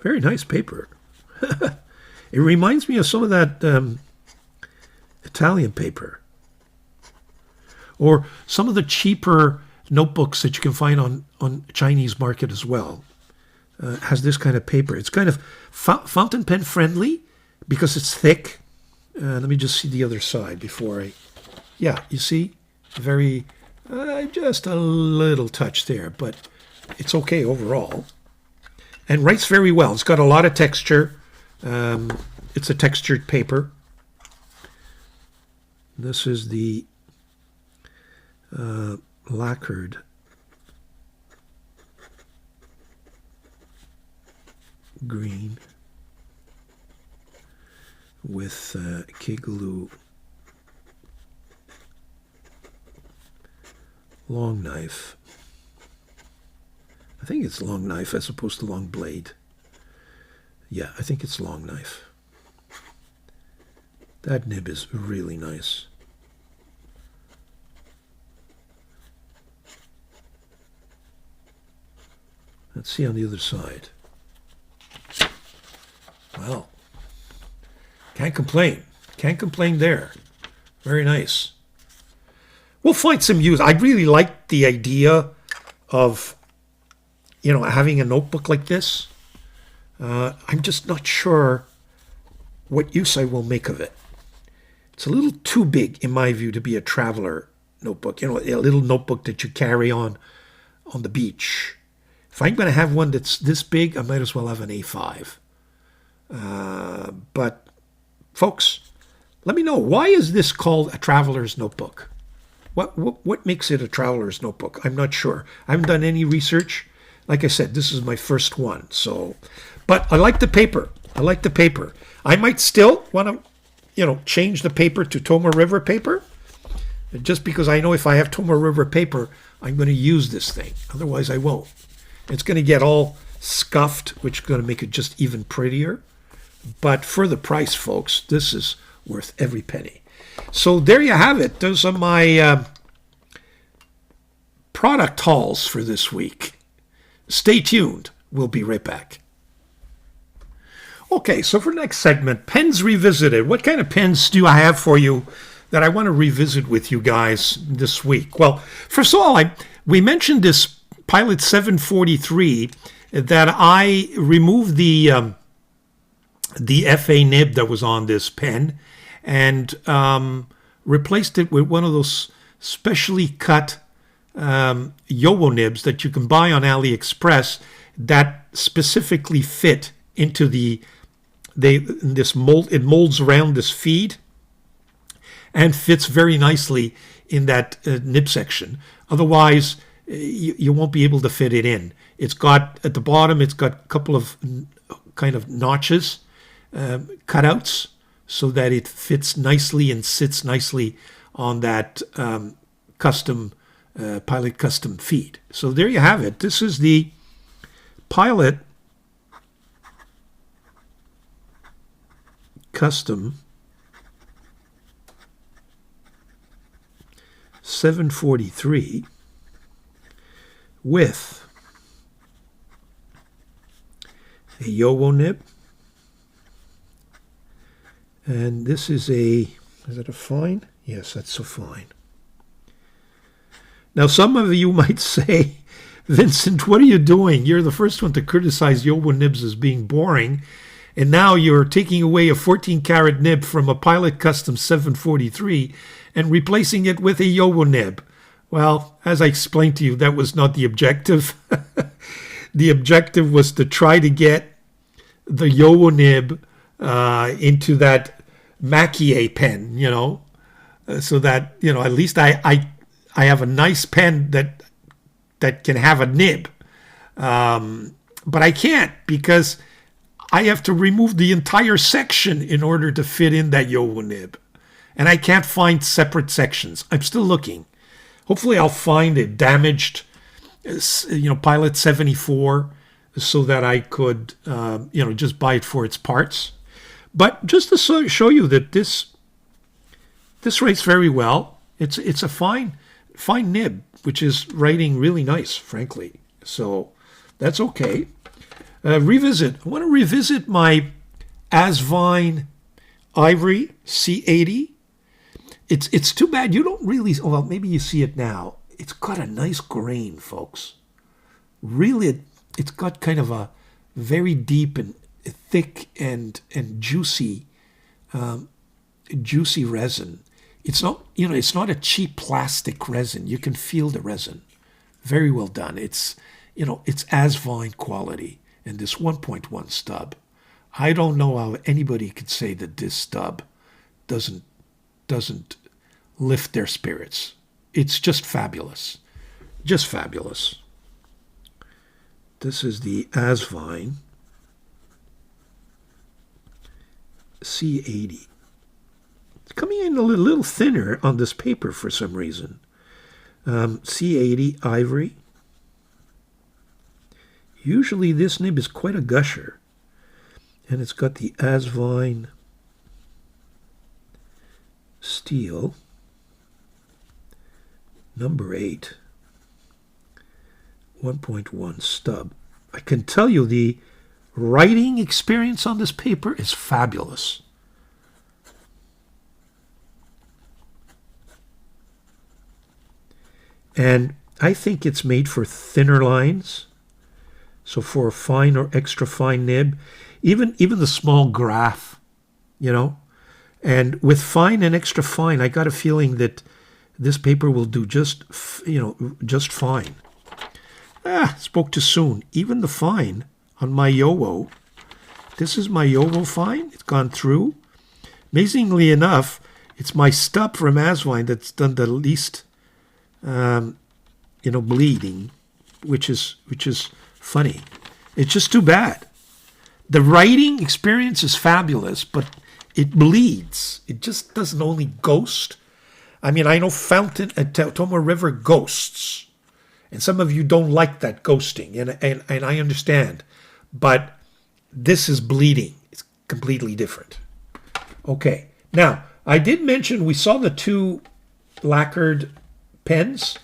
Very nice paper. It reminds me of some of that Italian paper, or some of the cheaper notebooks that you can find on Chinese market as well. Has this kind of paper. It's kind of fountain pen friendly because it's thick. Let me just see the other side before I... Yeah, you see? Very... just a little touch there, but it's okay overall. And writes very well. It's got a lot of texture. It's a textured paper. This is the lacquered green with KOKUYO long knife. I think it's long knife as opposed to long blade. Yeah, I think it's long knife. That nib is really nice. Let's see on the other side. Well, can't complain. Can't complain there. Very nice. We'll find some use. I really like the idea of, having a notebook like this. I'm just not sure what use I will make of it. It's a little too big, in my view, to be a traveler notebook. A little notebook that you carry on the beach. If I'm going to have one that's this big, I might as well have an A5. But, folks, let me know, why is this called a traveler's notebook? What makes it a traveler's notebook? I'm not sure. I haven't done any research. Like I said, this is my first one. But I like the paper. I might still want to, change the paper to Tomoe River paper, just because I know if I have Tomoe River paper, I'm going to use this thing. Otherwise, I won't. It's going to get all scuffed, which is going to make it just even prettier. But for the price, folks, this is worth every penny. So there you have it. Those are my product hauls for this week. Stay tuned. We'll be right back. Okay, so for the next segment, pens revisited. What kind of pens do I have for you that I want to revisit with you guys this week? Well, first of all, we mentioned this Pilot 743 that I removed the FA nib that was on this pen and replaced it with one of those specially cut Yowo nibs that you can buy on AliExpress that specifically fit into this mold. It molds around this feed and fits very nicely in that nib section. Otherwise, you won't be able to fit it in. It's got, at the bottom, it's got a couple of kind of notches, cutouts, so that it fits nicely and sits nicely on that Pilot Custom feed. So there you have it. This is the Pilot Custom 743 with a Yowo nib. And this is is it a fine? Yes, that's a fine. Now, some of you might say, Vincent, what are you doing? You're the first one to criticize Yowo nibs as being boring, and now you're taking away a 14-karat nib from a Pilot Custom 743 and replacing it with a Yowo nib. Well, as I explained to you, that was not the objective. The objective was to try to get the Yowo nib into that Makie pen, so that, at least I have a nice pen that can have a nib. But I can't, because I have to remove the entire section in order to fit in that Yowo nib. And I can't find separate sections. I'm still looking. Hopefully I'll find a damaged, Pilot 74, so that I could, just buy it for its parts. But just to show you that this writes very well. It's a fine nib, which is writing really nice, frankly. So that's okay. I want to revisit my Asvine Ivory C80. It's too bad you don't really, well, maybe you see it now. It's got a nice grain, folks. Really, it's got kind of a very deep and thick and juicy resin. It's not, it's not a cheap plastic resin. You can feel the resin. Very well done. It's Asvine quality. And this 1.1 stub, I don't know how anybody could say that this stub doesn't lift their spirits. It's just fabulous. Just fabulous. This is the Asvine C80. It's coming in a little thinner on this paper for some reason. C80 Ivory. Usually this nib is quite a gusher. And it's got the Asvine steel, number 8, 1.1 stub. I can tell you the writing experience on this paper is fabulous. And I think it's made for thinner lines. So for a fine or extra fine nib, even the small graph, And with fine and extra fine, I got a feeling that this paper will do just fine. Spoke too soon. Even the fine on my Yowo. This is my Yowo fine. It's gone through. Amazingly enough, it's my stub from Asvine that's done the least, bleeding, which is funny. It's just too bad. The writing experience is fabulous, but it bleeds. It just doesn't only ghost. I mean, I know Fountain and Tomoe River ghosts. And some of you don't like that ghosting, and I understand. But this is bleeding. It's completely different. Okay. Now, I did mention we saw the two lacquered pens.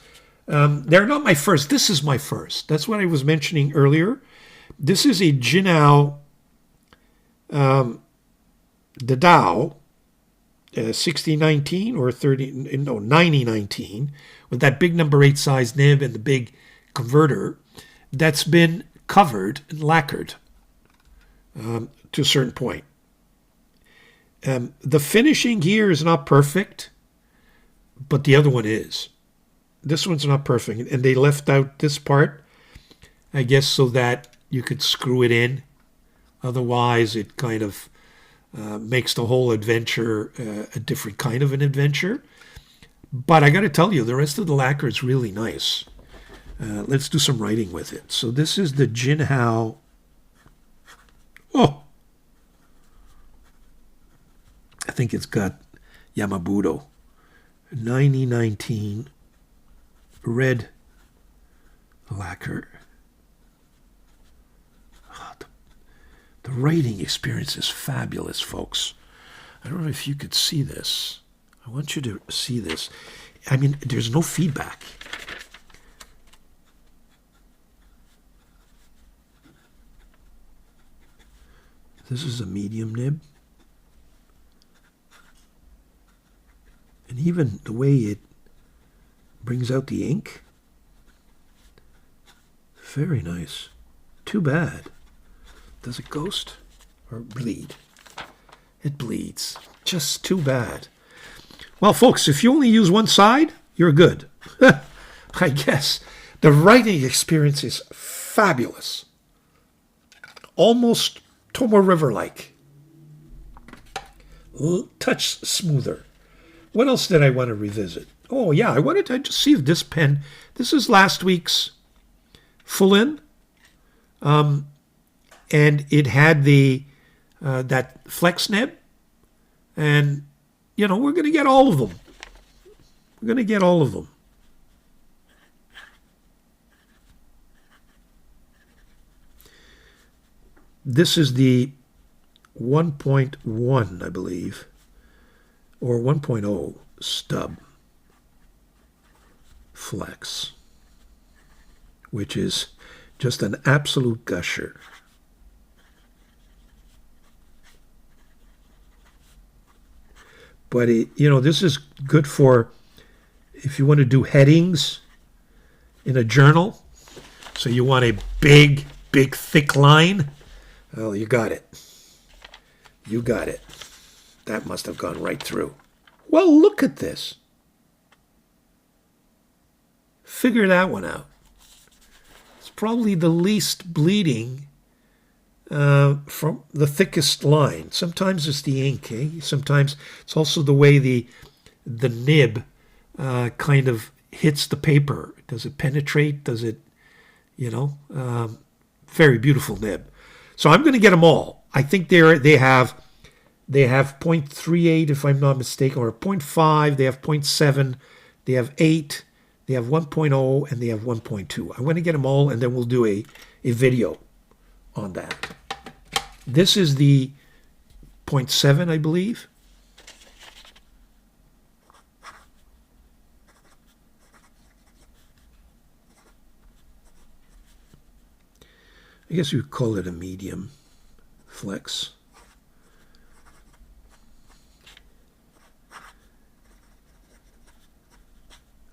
They're not my first. This is my first. That's what I was mentioning earlier. This is a Jinao Dadao 6019 or 9019 with that big number 8 size nib and the big converter that's been covered and lacquered to a certain point. The finishing here is not perfect, but the other one is. This one's not perfect, and they left out this part, I guess, so that you could screw it in. Otherwise, it kind of makes the whole adventure a different kind of an adventure. But I got to tell you, the rest of the lacquer is really nice. Let's do some writing with it. So this is the Jinhao. Oh! I think it's got Yamabudo. 9019 red lacquer. The writing experience is fabulous, folks. I don't know if you could see this. I want you to see this. I mean, there's no feedback. This is a medium nib. And even the way it brings out the ink, very nice. Too bad. Does it ghost or bleed? It bleeds. Just too bad. Well, folks, if you only use one side, you're good. I guess the writing experience is fabulous. Almost Tomo River-like. Touch smoother. What else did I want to revisit? Oh, yeah, I wanted to just see if this pen... This is last week's full-in. And it had the that flex nib. And, you know, we're going to get all of them. We're going to get all of them. This is the 1.1, I believe, or 1.0 stub flex, which is just an absolute gusher. But, this is good for if you want to do headings in a journal. So you want a big, thick line. Well, you got it. You got it. That must have gone right through. Well, look at this. Figure that one out. It's probably the least bleeding from the thickest line. Sometimes it's the ink, Sometimes it's also the way the nib kind of hits the paper. Does it penetrate? Does it, very beautiful nib. So I'm going to get them all. I think they have 0.38, if I'm not mistaken, or 0.5. They have 0.7. They have 8. They have 1.0, and they have 1.2. I'm going to get them all, and then we'll do a video on that. This is the 0.7, I believe. I guess you would call it a medium flex.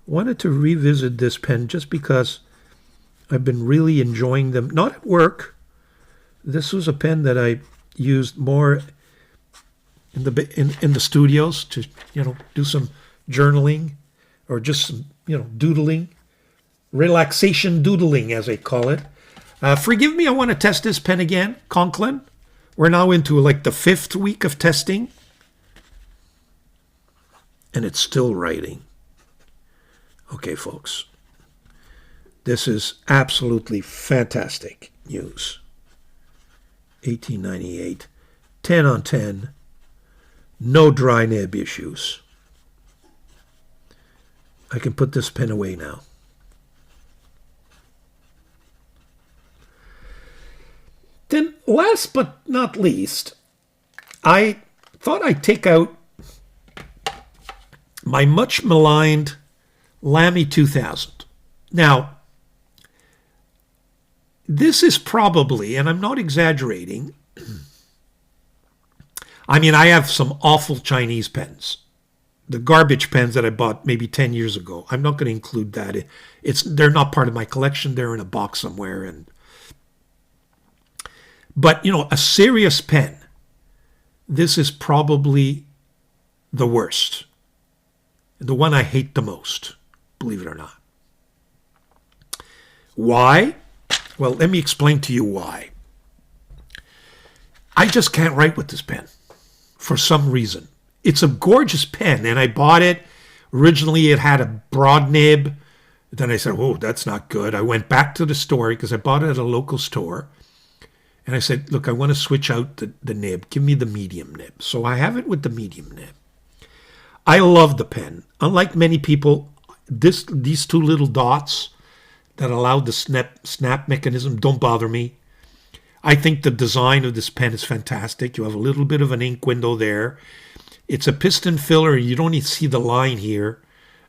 Wanted to revisit this pen just because I've been really enjoying them. Not at work. This was a pen that I used more in the studios to do some journaling or just some doodling, relaxation doodling as they call it. Forgive me, I want to test this pen again, Conklin. We're now into like the 5th week of testing, and it's still writing. Okay, folks, this is absolutely fantastic news. 1898, 10 on 10, no dry nib issues. I can put this pen away now. Then, last but not least, I thought I'd take out my much maligned Lamy 2000. Now, this is probably, and I'm not exaggerating, I mean, I have some awful Chinese pens. The garbage pens that I bought maybe 10 years ago. I'm not going to include that. They're not part of my collection. They're in a box somewhere. But, a serious pen, this is probably the worst. The one I hate the most, believe it or not. Why? Well, let me explain to you why. I just can't write with this pen for some reason. It's a gorgeous pen, and I bought it. Originally, it had a broad nib. Then I said, oh, that's not good. I went back to the store because I bought it at a local store. And I said, look, I want to switch out the nib. Give me the medium nib. So I have it with the medium nib. I love the pen. Unlike many people, these two little dots that allow the snap mechanism don't bother me. I think the design of this pen is fantastic. You have a little bit of an ink window there. It's a piston filler. You don't even see the line here.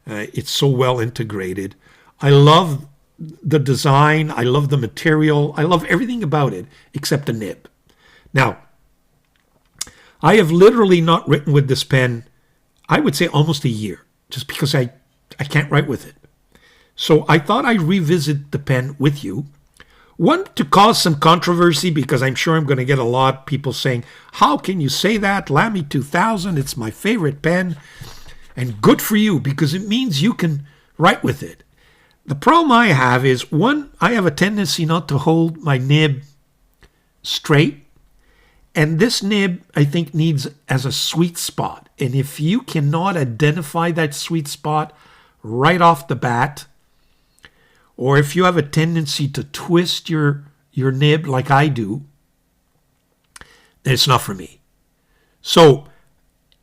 It's so well integrated. I love the design. I love the material. I love everything about it except the nib. Now, I have literally not written with this pen, I would say almost a year, just because I can't write with it. So I thought I'd revisit the pen with you. One, to cause some controversy, because I'm sure I'm going to get a lot of people saying, how can you say that? Lamy 2000, it's my favorite pen. And good for you, because it means you can write with it. The problem I have is, one, I have a tendency not to hold my nib straight. And this nib, I think, needs as a sweet spot. And if you cannot identify that sweet spot right off the bat, or if you have a tendency to twist your nib like I do, then it's not for me. So,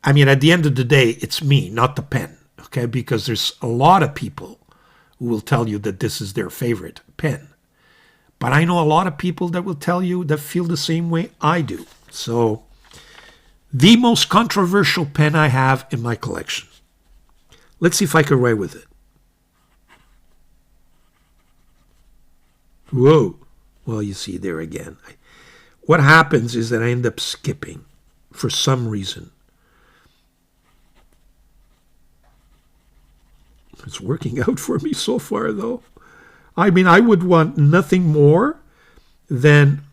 I mean, at the end of the day, it's me, not the pen, okay? Because there's a lot of people who will tell you that this is their favorite pen. But I know a lot of people that will tell you that feel the same way I do. So, the most controversial pen I have in my collection. Let's see if I can write with it. Whoa. Well, you see there again. What happens is that I end up skipping for some reason. It's working out for me so far, though. I mean, I would want nothing more than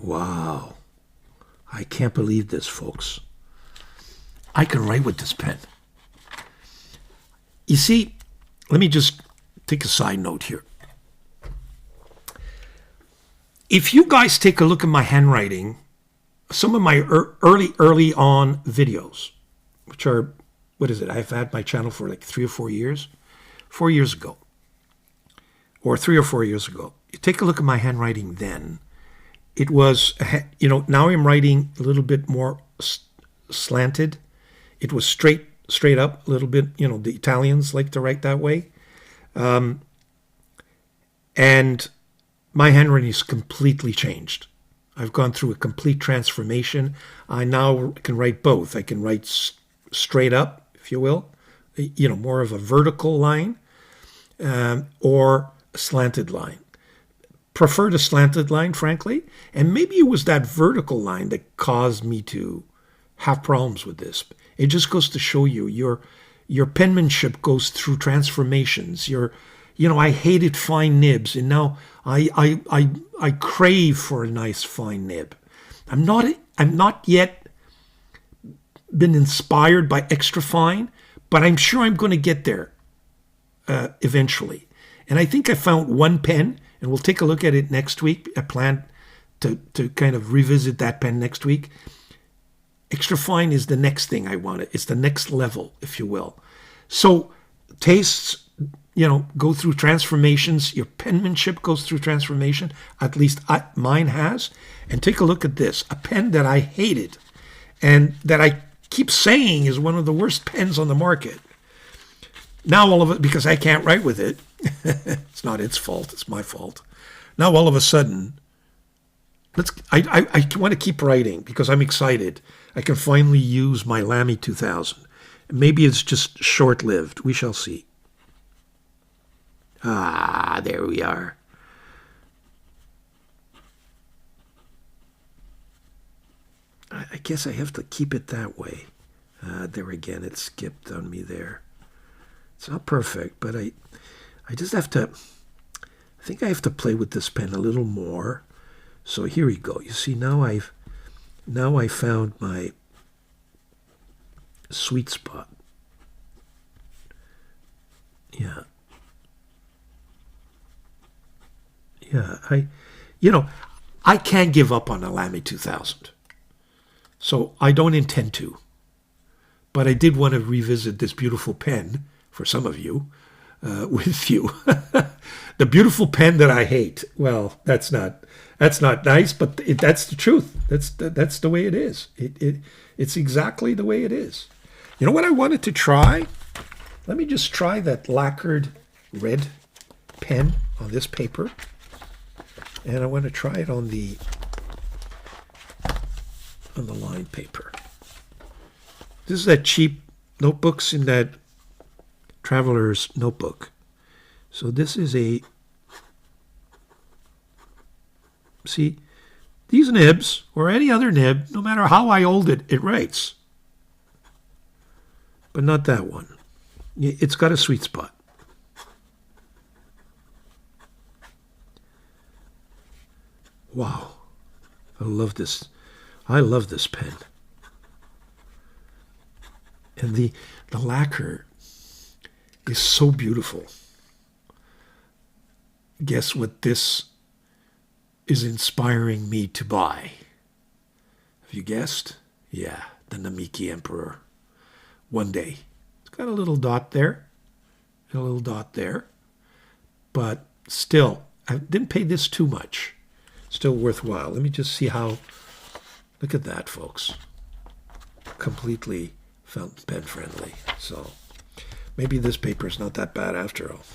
Wow. I can't believe this, folks. I can write with this pen. You see, let me just take a side note here. If you guys take a look at my handwriting, some of my early on videos, which are, what is it? I've had my channel for like 3 or 4 years. 4 years ago. Or 3 or 4 years ago. You take a look at my handwriting then. It was, you know, now I'm writing a little bit more slanted. It was straight up a little bit. You know, the Italians like to write that way. And my handwriting is completely changed. I've gone through a complete transformation. I now can write both. I can write straight up, if you will, you know, more of a vertical line, or a slanted line. Prefer the slanted line, frankly. And maybe it was that vertical line that caused me to have problems with this. It just goes to show you your penmanship goes through transformations. You know, I hated fine nibs, and now I crave for a nice fine nib. I'm not yet been inspired by extra fine, but I'm sure I'm going to get there eventually. And I think I found one pen, and we'll take a look at it next week. I plan to kind of revisit that pen next week. Extra fine is the next thing I want. It's the next level, if you will. So tastes, you know, go through transformations. Your penmanship goes through transformation. At least mine has. And take a look at this. A pen that I hated and that I keep saying is one of the worst pens on the market. Now all of it, because I can't write with it, it's not its fault, it's my fault. Now all of a sudden, I want to keep writing because I'm excited. I can finally use my Lamy 2000. Maybe it's just short-lived. We shall see. Ah, there we are. I guess I have to keep it that way. There again, it skipped on me there. It's not perfect, but I just have to, I think I have to play with this pen a little more. So here we go. You see, now I found my sweet spot. Yeah. Yeah, I can't give up on a Lamy 2000. So I don't intend to. But I did want to revisit this beautiful pen for some of you, with you. The beautiful pen that I hate. Well, that's not nice, but that's the truth. That's the way it is. It's exactly the way it is. You know what I wanted to try? Let me just try that lacquered red pen on this paper. And I want to try it on the lined paper. This is that cheap notebooks in that Traveler's Notebook. So this is see, these nibs, or any other nib, no matter how I hold it, it writes. But not that one. It's got a sweet spot. Wow. I love this. I love this pen. And the lacquer is so beautiful. Guess what this is inspiring me to buy? Have you guessed? Yeah, the Namiki Emperor. One day. It's got a little dot there. And a little dot there. But still, I didn't pay this too much. Still worthwhile. Let me just see how... Look at that, folks. Completely fountain pen friendly. So maybe this paper is not that bad after all.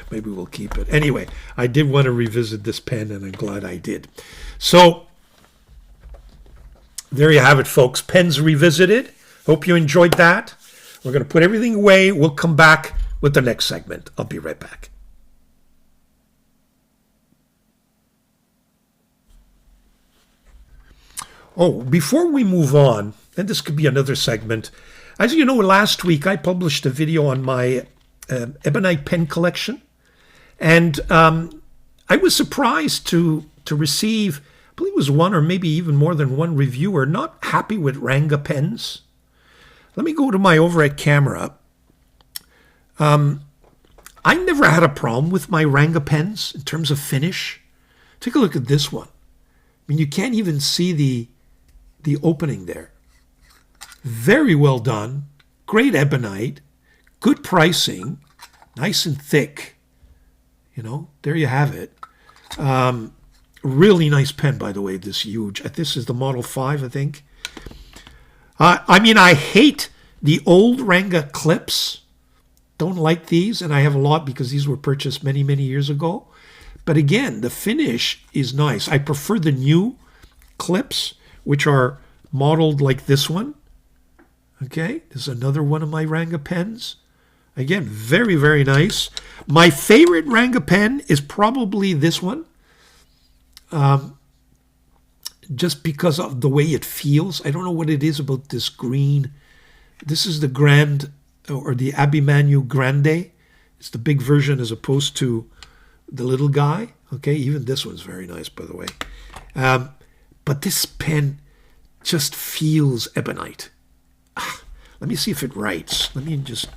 Maybe we'll keep it. Anyway, I did want to revisit this pen, and I'm glad I did. So there you have it, folks. Pens revisited. Hope you enjoyed that. We're going to put everything away. We'll come back with the next segment. I'll be right back. Oh, before we move on, and this could be another segment, as you know, last week I published a video on my ebonite pen collection, and I was surprised to receive, I believe it was one or maybe even more than one reviewer not happy with Ranga pens. Let me go to my overhead camera. I never had a problem with my Ranga pens in terms of finish. Take a look at this one. I mean, you can't even see the opening there. Very well done. Great ebonite. Good pricing. Nice and thick. You know, there you have it. Really nice pen, by the way, this huge. This is the Model 5, I think. I mean, I hate the old Ranga clips. Don't like these, and I have a lot because these were purchased many, many years ago. But again, the finish is nice. I prefer the new clips, which are modeled like this one. Okay, this is another one of my Ranga pens. Again, very, very nice. My favorite Ranga pen is probably this one. Just because of the way it feels. I don't know what it is about this green. This is the Grand, or the Abhimanyu Grande. It's the big version as opposed to the little guy. Okay, even this one's very nice, by the way. But this pen just feels ebonite. Let me see if it writes. Let me just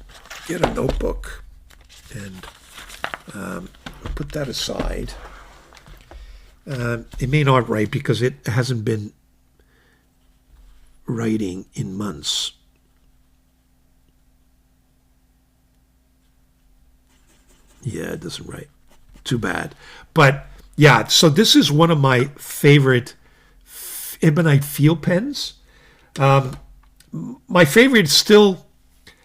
get a notebook and put that aside. It may not write because it hasn't been writing in months. Yeah, it doesn't write. Too bad. But yeah, so this is one of my favorite ebonite feel pens. My favorite still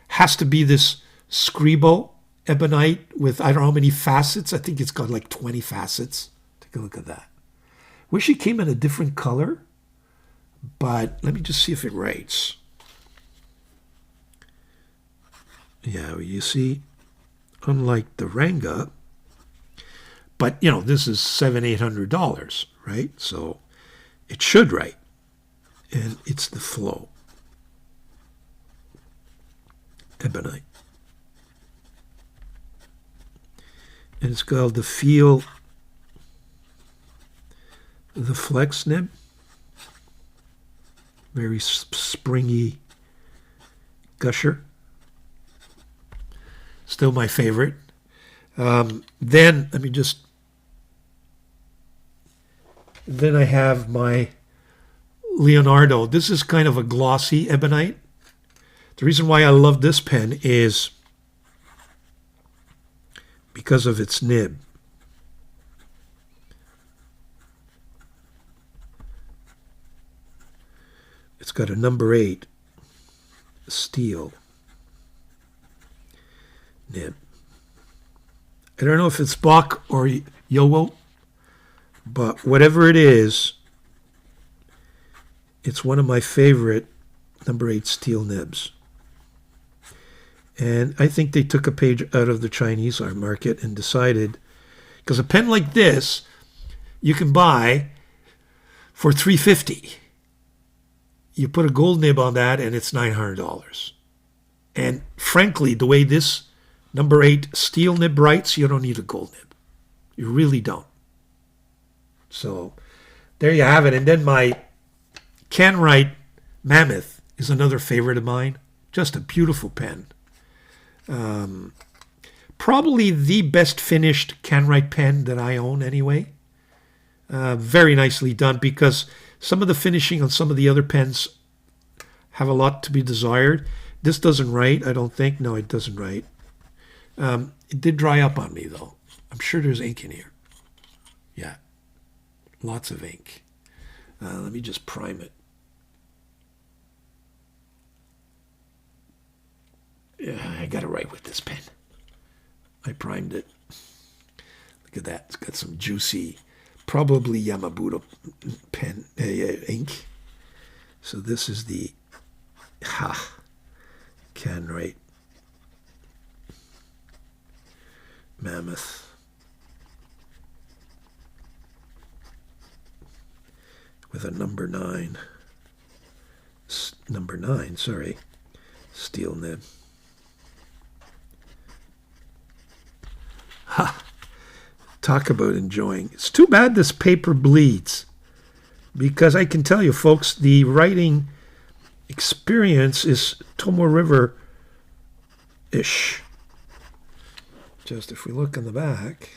has to be this Scribo ebonite with I don't know how many facets. I think it's got like 20 facets. Take a look at that. Wish it came in a different color, but let me just see if it writes. Yeah, you see, unlike the Ranga, but you know, this is $700-800, right? So it should write, and it's the flow. Ebonite. And it's called the feel, the flex nib. Very springy gusher. Still my favorite. Then let me just. Then I have my Leonardo. This is kind of a glossy ebonite. The reason why I love this pen is because of its nib. It's got a number 8 steel nib. I don't know if it's Bach or Yowo, but whatever it is, it's one of my favorite number 8 steel nibs. And I think they took a page out of the Chinese art market and decided, because a pen like this, you can buy for $350. You put a gold nib on that and it's $900. And frankly, the way this number 8 steel nib writes, you don't need a gold nib. You really don't. So there you have it. And then my CanWrite Mammoth is another favorite of mine. Just a beautiful pen. Probably the best finished CanWrite pen that I own anyway. Very nicely done, because some of the finishing on some of the other pens have a lot to be desired. This doesn't write, I don't think. No, it doesn't write. It did dry up on me, though. I'm sure there's ink in here. Yeah, lots of ink. Let me just prime it. Yeah, I got to write with this pen. I primed it. Look at that. It's got some juicy, probably Yamabudo pen ink. So this is the CanWrite Mammoth with a number 9, sorry, steel nib. Ha! Talk about enjoying. It's too bad this paper bleeds, because I can tell you, folks, the writing experience is Tomo River-ish. Just if we look on the back.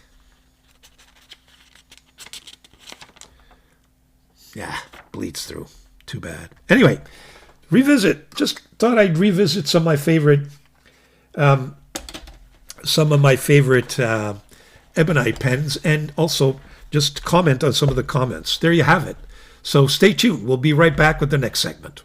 Yeah, bleeds through. Too bad. Anyway, revisit. Just thought I'd revisit some of my favorite Ebonite pens, and also just comment on some of the comments. There you have it. So stay tuned. We'll be right back with the next segment.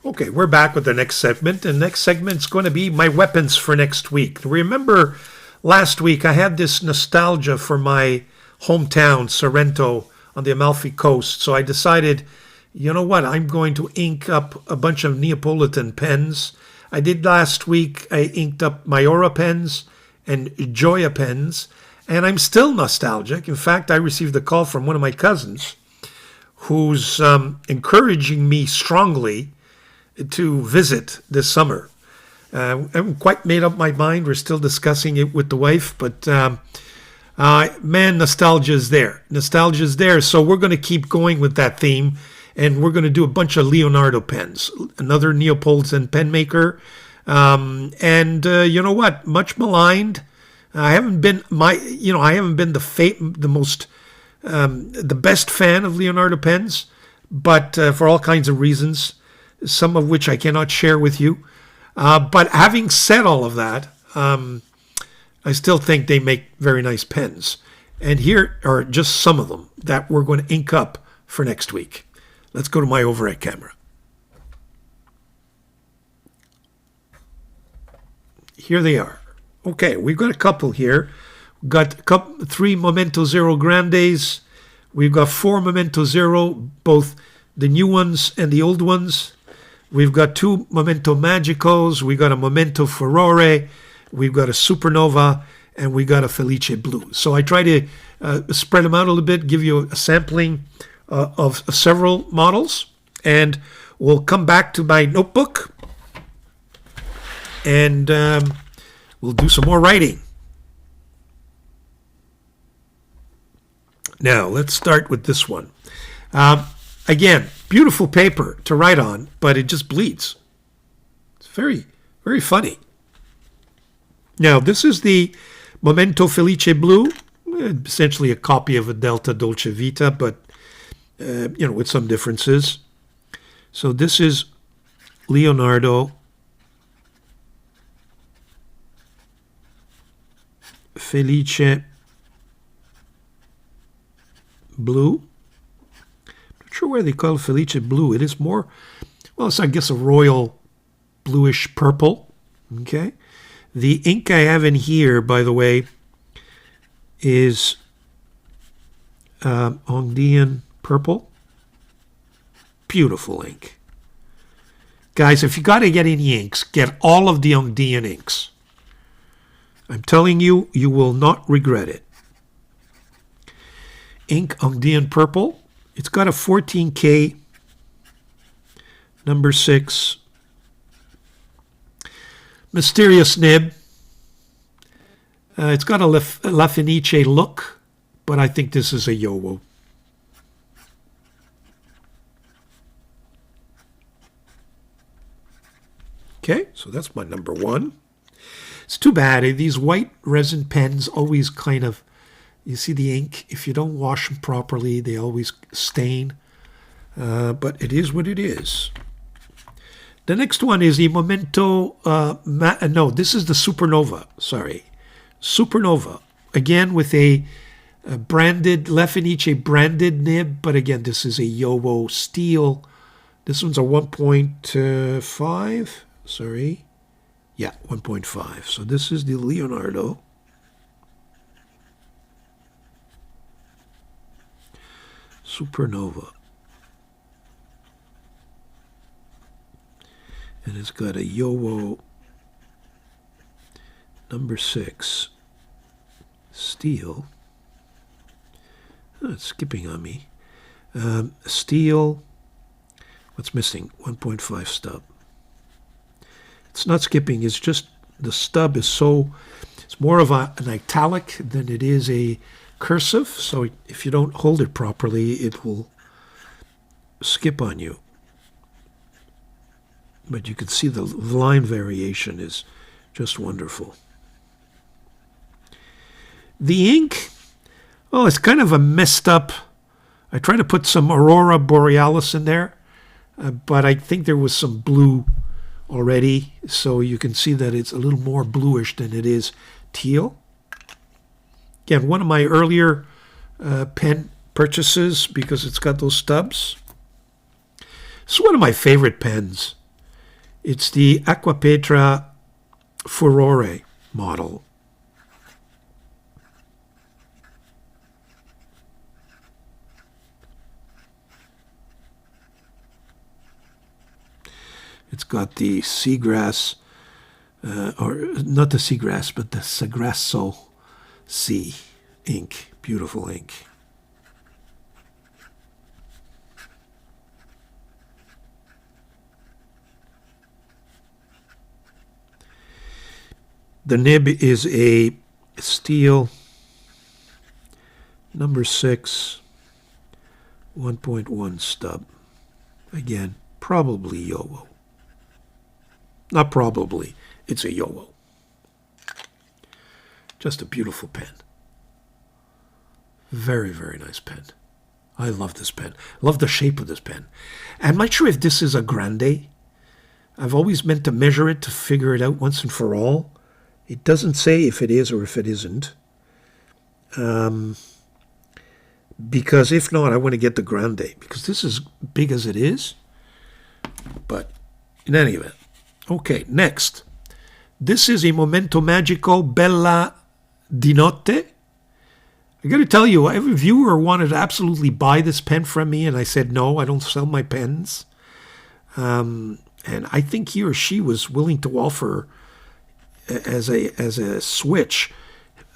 Okay, we're back with the next segment, and next segment's going to be my weapons for next week. Remember, last week I had this nostalgia for my hometown, Sorrento, on the Amalfi Coast, so I decided, you know what, I'm going to ink up a bunch of Neapolitan pens. I did last week, I inked up Mayora pens and Joya pens, and I'm still nostalgic. In fact, I received a call from one of my cousins who's encouraging me strongly to visit this summer. I haven't quite made up my mind. We're still discussing it with the wife, but man, nostalgia is there. Nostalgia is there, so we're going to keep going with that theme, and we're going to do a bunch of Leonardo pens, another Neapolitan pen maker. And you know what? Much maligned. I haven't been the best fan of Leonardo pens, but for all kinds of reasons, some of which I cannot share with you. But having said all of that, I still think they make very nice pens. And here are just some of them that we're going to ink up for next week. Let's go to my overhead camera. Here they are. Okay, we've got a couple here. We've got 3 Momento Zero Grandes. We've got 4 Momento Zero, both the new ones and the old ones. We've got 2 Momento Magicos. We've got a Momento Furore. We've got a Supernova. And we got a Felice Blue. So I try to spread them out a little bit, give you a sampling of several models. And we'll come back to my notebook. And we'll do some more writing. Now, let's start with this one. Again, beautiful paper to write on, but it just bleeds. It's very, very funny. Now, this is the Momento Felice Blue, essentially a copy of a Delta Dolce Vita, but, with some differences. So this is Leonardo Felice Blue. Not sure why they call it Felice Blue. It is more, well, it's, I guess, a royal bluish purple. Okay. The ink I have in here, by the way, is Hongdian purple. Beautiful ink. Guys, if you got to get any inks, get all of the Hongdian inks. I'm telling you, you will not regret it. ink Andean Purple. It's got a 14K number 6 mysterious nib. It's got a La Fenice look, but I think this is a Yowo. Okay, so that's my number 1. It's too bad. These white resin pens always kind of, you see the ink, if you don't wash them properly, they always stain. But it is what it is. The next one is the Momento, no, this is the Supernova, sorry. Supernova, again with a branded, La Fenice branded nib, but again, this is a Yowo steel. This one's a 1.5, sorry. Yeah, 1.5. So this is the Leonardo. Supernova. And it's got a Yowo number 6 steel. Oh, it's skipping on me. Steel. What's missing? 1.5 stub. It's not skipping. It's just the stub is so. It's more of an italic than it is a cursive. So if you don't hold it properly, it will skip on you. But you can see the line variation is just wonderful. The ink, oh, it's kind of a messed up. I tried to put some Aurora Borealis in there, but I think there was some blue already, so you can see that it's a little more bluish than it is teal. Again, one of my earlier pen purchases because it's got those stubs. It's one of my favorite pens. It's the Acquapetra Furore model. It's got the seagrass, or not the seagrass, but the Sagrasso sea ink. Beautiful ink. The nib is a steel number 6, 1.1 stub. Again, probably Yowo. Not probably, it's a Yowo. Just a beautiful pen. Very, very nice pen. I love this pen. Love the shape of this pen. I'm not sure if this is a grande. I've always meant to measure it to figure it out once and for all. It doesn't say if it is or if it isn't. Because if not, I want to get the grande. Because this is big as it is. But in any event. Okay, next. This is a Momento Magico Bella di Notte. I got to tell you, every viewer wanted to absolutely buy this pen from me, and I said, no, I don't sell my pens. And I think he or she was willing to offer, as a switch,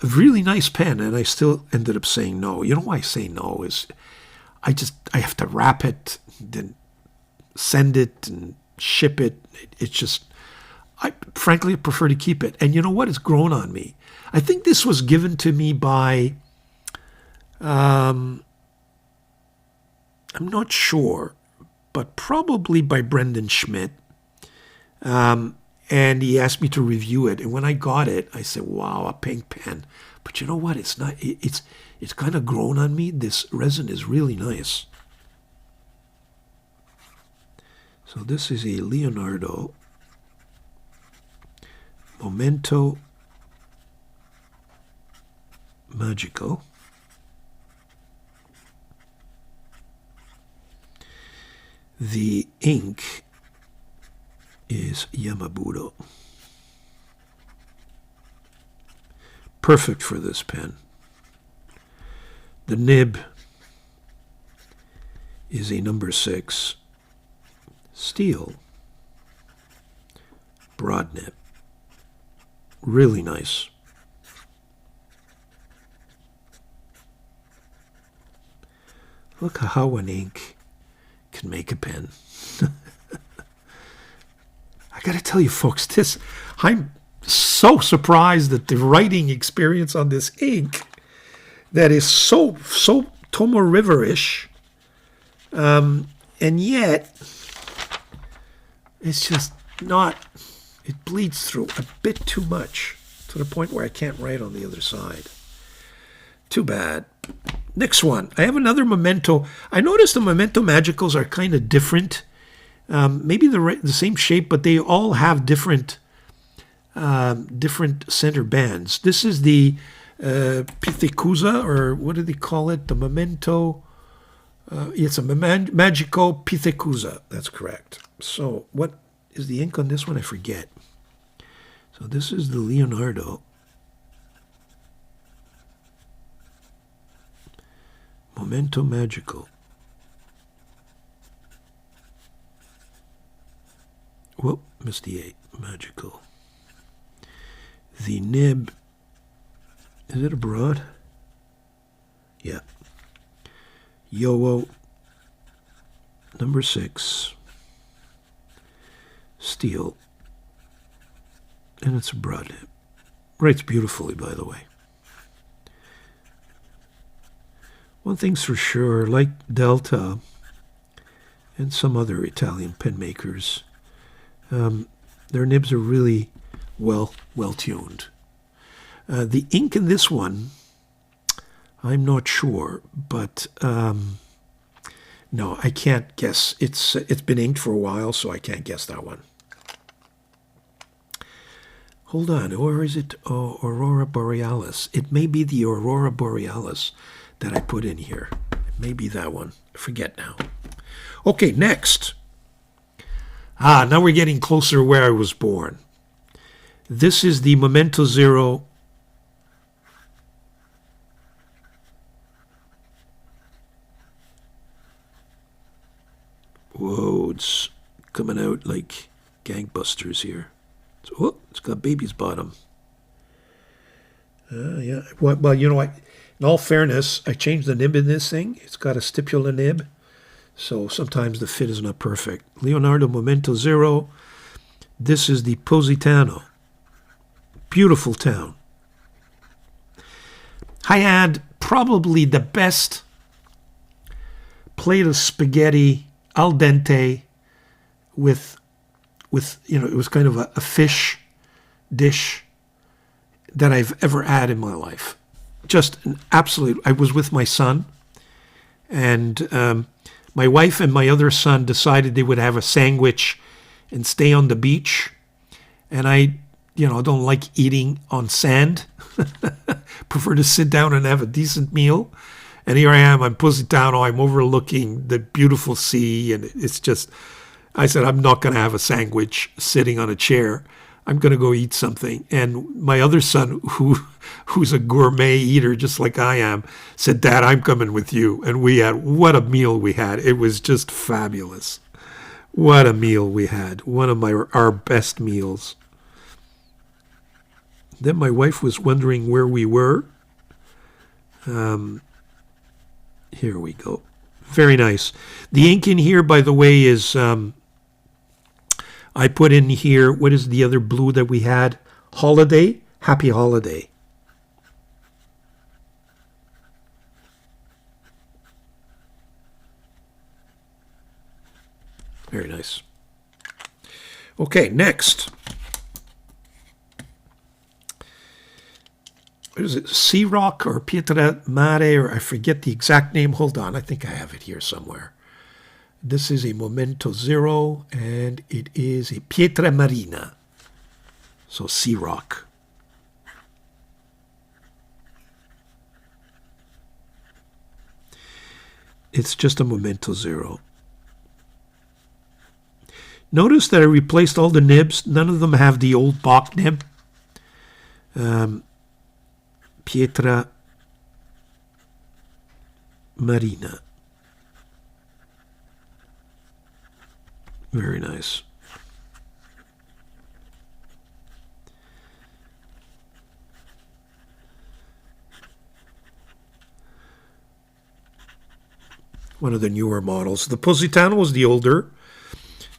a really nice pen, and I still ended up saying no. You know why I say no is I have to wrap it, then send it and ship it. It's just, I frankly prefer to keep it. And you know what? It's grown on me. I think this was given to me by, I'm not sure, but probably by Brendan Schmidt. And he asked me to review it. And when I got it, I said, wow, a pink pen. But you know what? It's not, it's kind of grown on me. This resin is really nice. So this is a Leonardo Momento Magico. The ink is Yamaburo. Perfect for this pen. The nib is a number 6 steel broad nib. Really nice. Look at how an ink can make a pen. I got to tell you, folks, I'm so surprised at the writing experience on this ink that is so Tomo River-ish, and yet it's just not. It bleeds through a bit too much to the point where I can't write on the other side. Too bad. Next one. I have another memento. I noticed the memento magicals are kind of different. Maybe the same shape, but they all have different center bands. This is the Pithecusa, or what do they call it? The memento. It's a magico Pithecusa. That's correct. So what is the ink on this one? I forget. So this is the Leonardo. Memento Magical. Whoop, missed the 8. Magical. The nib. Is it abroad? Yeah. Yowo. Number 6. Steel. And it's a broad nib. Writes beautifully, by the way. One thing's for sure, like Delta and some other Italian pen makers, their nibs are really well tuned. The ink in this one, I'm not sure, but no, I can't guess. It's been inked for a while, so I can't guess that one. Hold on, or is it Aurora Borealis? It may be the Aurora Borealis that I put in here. It may be that one. I forget now. Okay, next. Now we're getting closer where I was born. This is the Memento Zero. Whoa, it's coming out like gangbusters here. Oh, it's got baby's bottom. Yeah. Well, you know what? In all fairness, I changed the nib in this thing. It's got a stipula nib, so sometimes the fit is not perfect. Leonardo Memento Zero. This is the Positano. Beautiful town. I had probably the best plate of spaghetti al dente with it was kind of a fish dish that I've ever had in my life. Just an absolute. I was with my son, and my wife and my other son decided they would have a sandwich and stay on the beach. And I, don't like eating on sand. Prefer to sit down and have a decent meal. And here I am, I'm Positano, I'm overlooking the beautiful sea, and it's just, I said, I'm not going to have a sandwich sitting on a chair. I'm going to go eat something. And my other son, who's a gourmet eater just like I am, said, Dad, I'm coming with you. And what a meal we had. It was just fabulous. What a meal we had. One of our best meals. Then my wife was wondering where we were. Here we go. Very nice. The ink in here, by the way, is... I put in here, what is the other blue that we had? Holiday. Happy Holiday. Very nice. Okay, next. What is it? Sea Rock or Pietra Mare, or I forget the exact name. Hold on, I think I have it here somewhere. This is a Memento Zero, and it is a Pietra Marina. So Sea Rock. It's just a Memento Zero. Notice that I replaced all the nibs. None of them have the old Bach nib. Pietra Marina. Very nice. one of the newer models. The Positano was the older.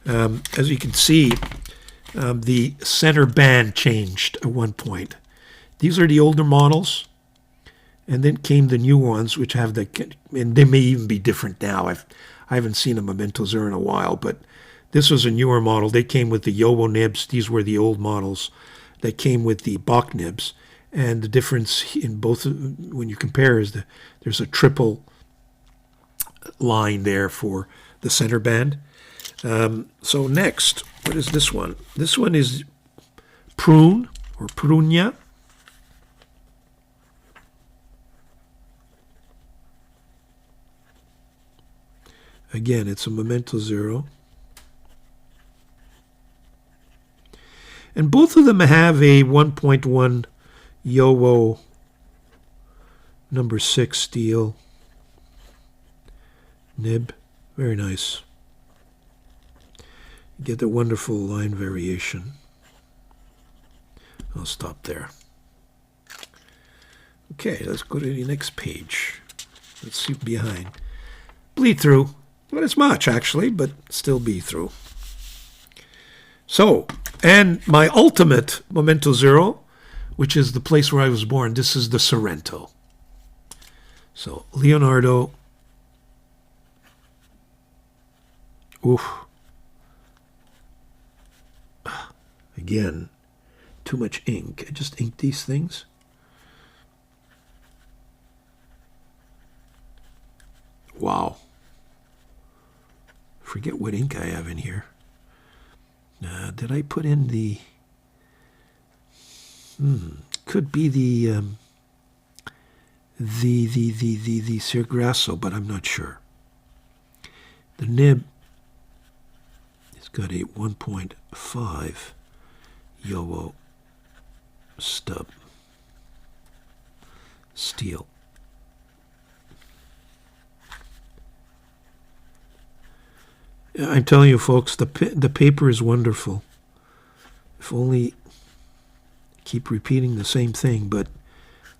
As you can see, the center band changed at one point. These are the older models. And then came the new ones, which have the, and they may even be different now. I haven't seen a Memento Zero in a while, but this was a newer model. They came with the Yowo nibs. These were the old models that came with the Bach nibs. And the difference in both, when you compare, is there's a triple line there for the center band. So next, what is this one? This one is Prune or Prunia. Again, it's a Memento Zero. And both of them have a 1.1 Yowo number 6 steel nib. Very nice. You get the wonderful line variation. I'll stop there. Okay, let's go to the next page. Let's see behind. Bleed through. Not as much, actually, but still be through. So, and my ultimate Memento Zero, which is the place where I was born, this is the Sorrento. So, Leonardo. Oof. Again, too much ink. I just inked these things. Wow. Forget what ink I have in here. Did I put in the... could be the Sergrasso, but I'm not sure. The nib has got a 1.5 Yowo stub steel. I'm telling you, folks, the paper is wonderful. If only keep repeating the same thing, but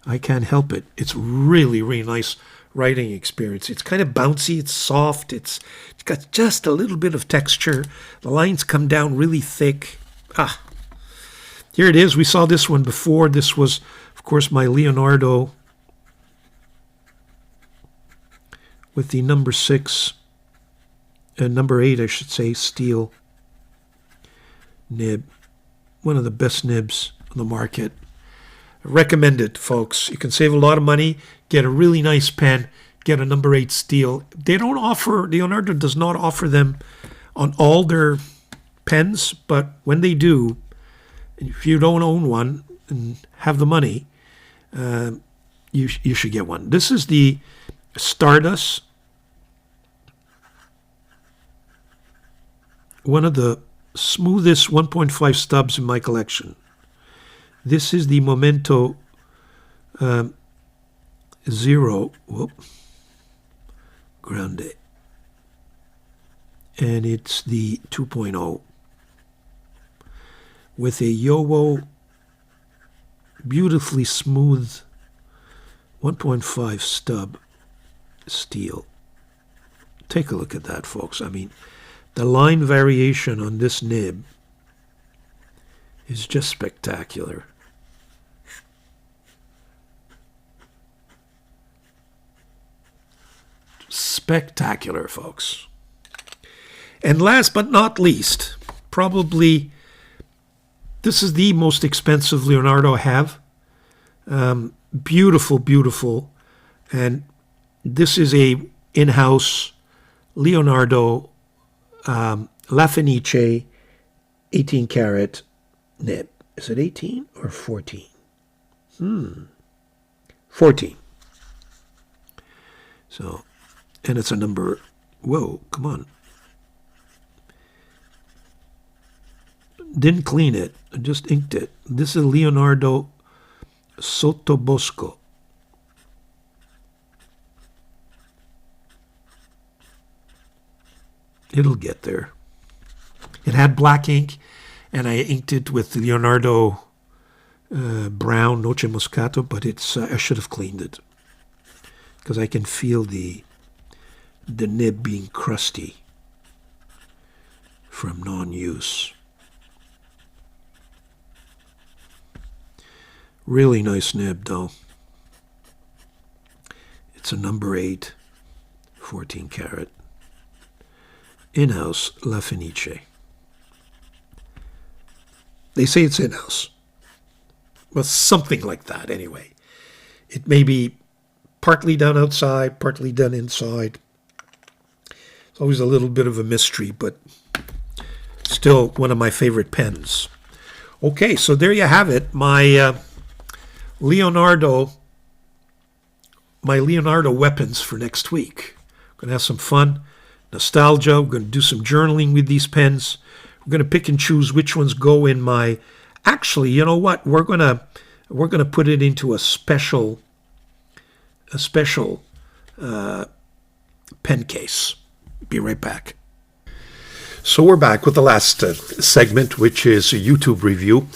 I can't help it. It's really, really nice writing experience. It's kind of bouncy. It's soft. It's got just a little bit of texture. The lines come down really thick. Here it is. We saw this one before. This was, of course, my Leonardo with the number 6. Number 8, I should say, steel nib. One of the best nibs on the market. I recommend it, folks. You can save a lot of money, get a really nice pen, get a number 8 steel. They don't offer, Leonardo does not offer them on all their pens, but when they do, if you don't own one and have the money, you should get one. This is the Stardust. One of the smoothest 1.5 stubs in my collection. This is the Memento Zero. Grande. And it's the 2.0 with a Yowo beautifully smooth 1.5 stub steel. Take a look at that, folks. I mean, the line variation on this nib is just spectacular. Spectacular, folks. And last but not least, probably this is the most expensive Leonardo I have. Beautiful, beautiful. And this is a in-house Leonardo La Fenice 18 karat nib. Is it 18 or 14? 14. So, and it's a number, whoa, come on. Didn't clean it, I just inked it. This is Leonardo Sottobosco. It'll get there. It had black ink, and I inked it with Leonardo Brown Noce Moscato, but it's I should have cleaned it because I can feel the the nib being crusty from non-use. Really nice nib though. It's a number 8, 14 karat. In-house La Fenice. They say it's in-house. Well, something like that anyway. It may be partly done outside, partly done inside. It's always a little bit of a mystery, but still one of my favorite pens. Okay, so there you have it. My Leonardo weapons for next week. We're going to have some fun, nostalgia. We're going to do some journaling with these pens. We're going to pick and choose which ones go in my... Actually, you know what? We're going to put it into a special pen case. Be right back. So we're back with the last segment, which is a YouTube review.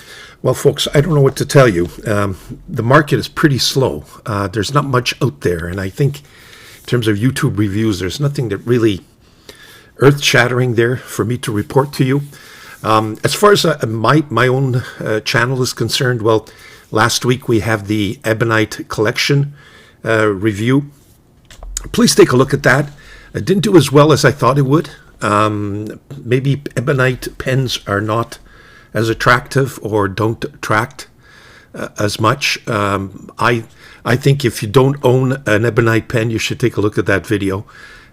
Well, folks, I don't know what to tell you. The market is pretty slow. There's not much out there, and I think in terms of YouTube reviews, there's nothing that really earth-shattering there for me to report to you. As far as my own channel is concerned, well, last week we have the Ebonite collection review. Please take a look at that. It didn't do as well as I thought it would. Maybe Ebonite pens are not as attractive or don't attract as much. I think if you don't own an Ebonite pen, you should take a look at that video,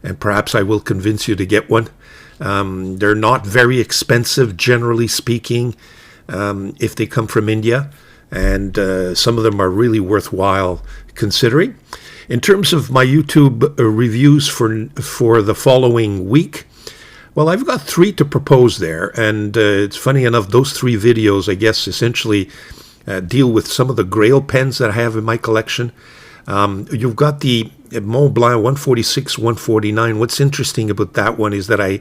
and perhaps I will convince you to get one. They're not very expensive, generally speaking, if they come from India, and some of them are really worthwhile considering. In terms of my YouTube reviews for the following week, well, I've got 3 to propose there, and it's funny enough, those 3 videos, I guess, essentially deal with some of the Grail pens that I have in my collection. You've got the Mont Blanc 146, 149. What's interesting about that one is that I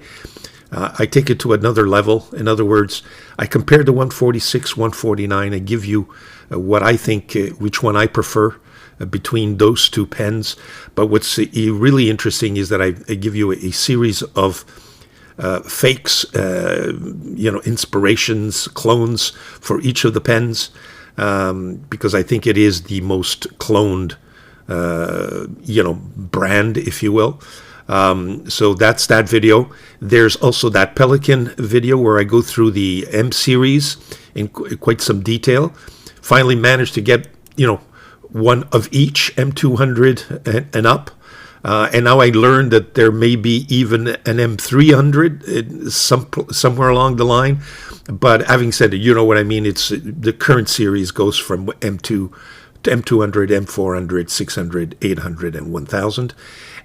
take it to another level. In other words, I compare the 146, 149, and give you what I think, which one I prefer between those 2 pens. But what's really interesting is that I give you a series of fakes, inspirations, clones for each of the pens, because I think it is the most cloned, brand, if you will. So that's that video. There's also that Pelican video where I go through the M series in quite some detail. Finally managed to get, one of each, M200 and up. And now I learned that there may be even an M300 somewhere along the line. But having said it, you know what I mean. It's the current series goes from M2 to M200, M400, 600, 800, and 1000.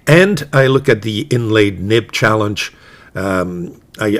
And I look at the inlaid nib challenge. I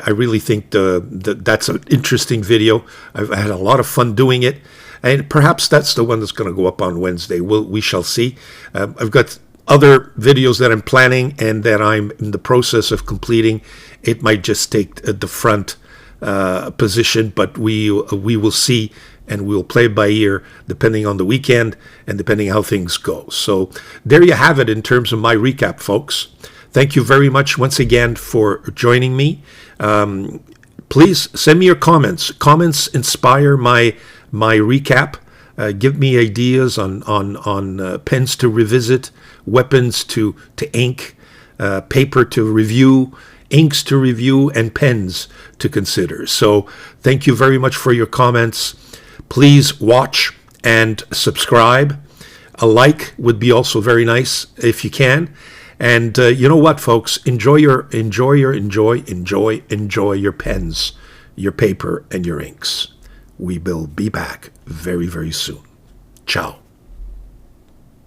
really think that's an interesting video. I've had a lot of fun doing it. And perhaps that's the one that's going to go up on Wednesday. We shall see. I've got other videos that I'm planning and that I'm in the process of completing. It might just take the front position, but we will see, and we'll play by ear depending on the weekend and depending how things go. So there you have it in terms of my recap, folks. Thank you very much once again for joining me. Please send me your comments. Comments inspire my recap. Give me ideas on pens to revisit, weapons to ink, paper to review, inks to review, and pens to consider. So thank you very much for your comments. Please watch and subscribe. A like would be also very nice if you can. And you know what, folks? Enjoy your pens, your paper, and your inks. We will be back very, very soon. Ciao.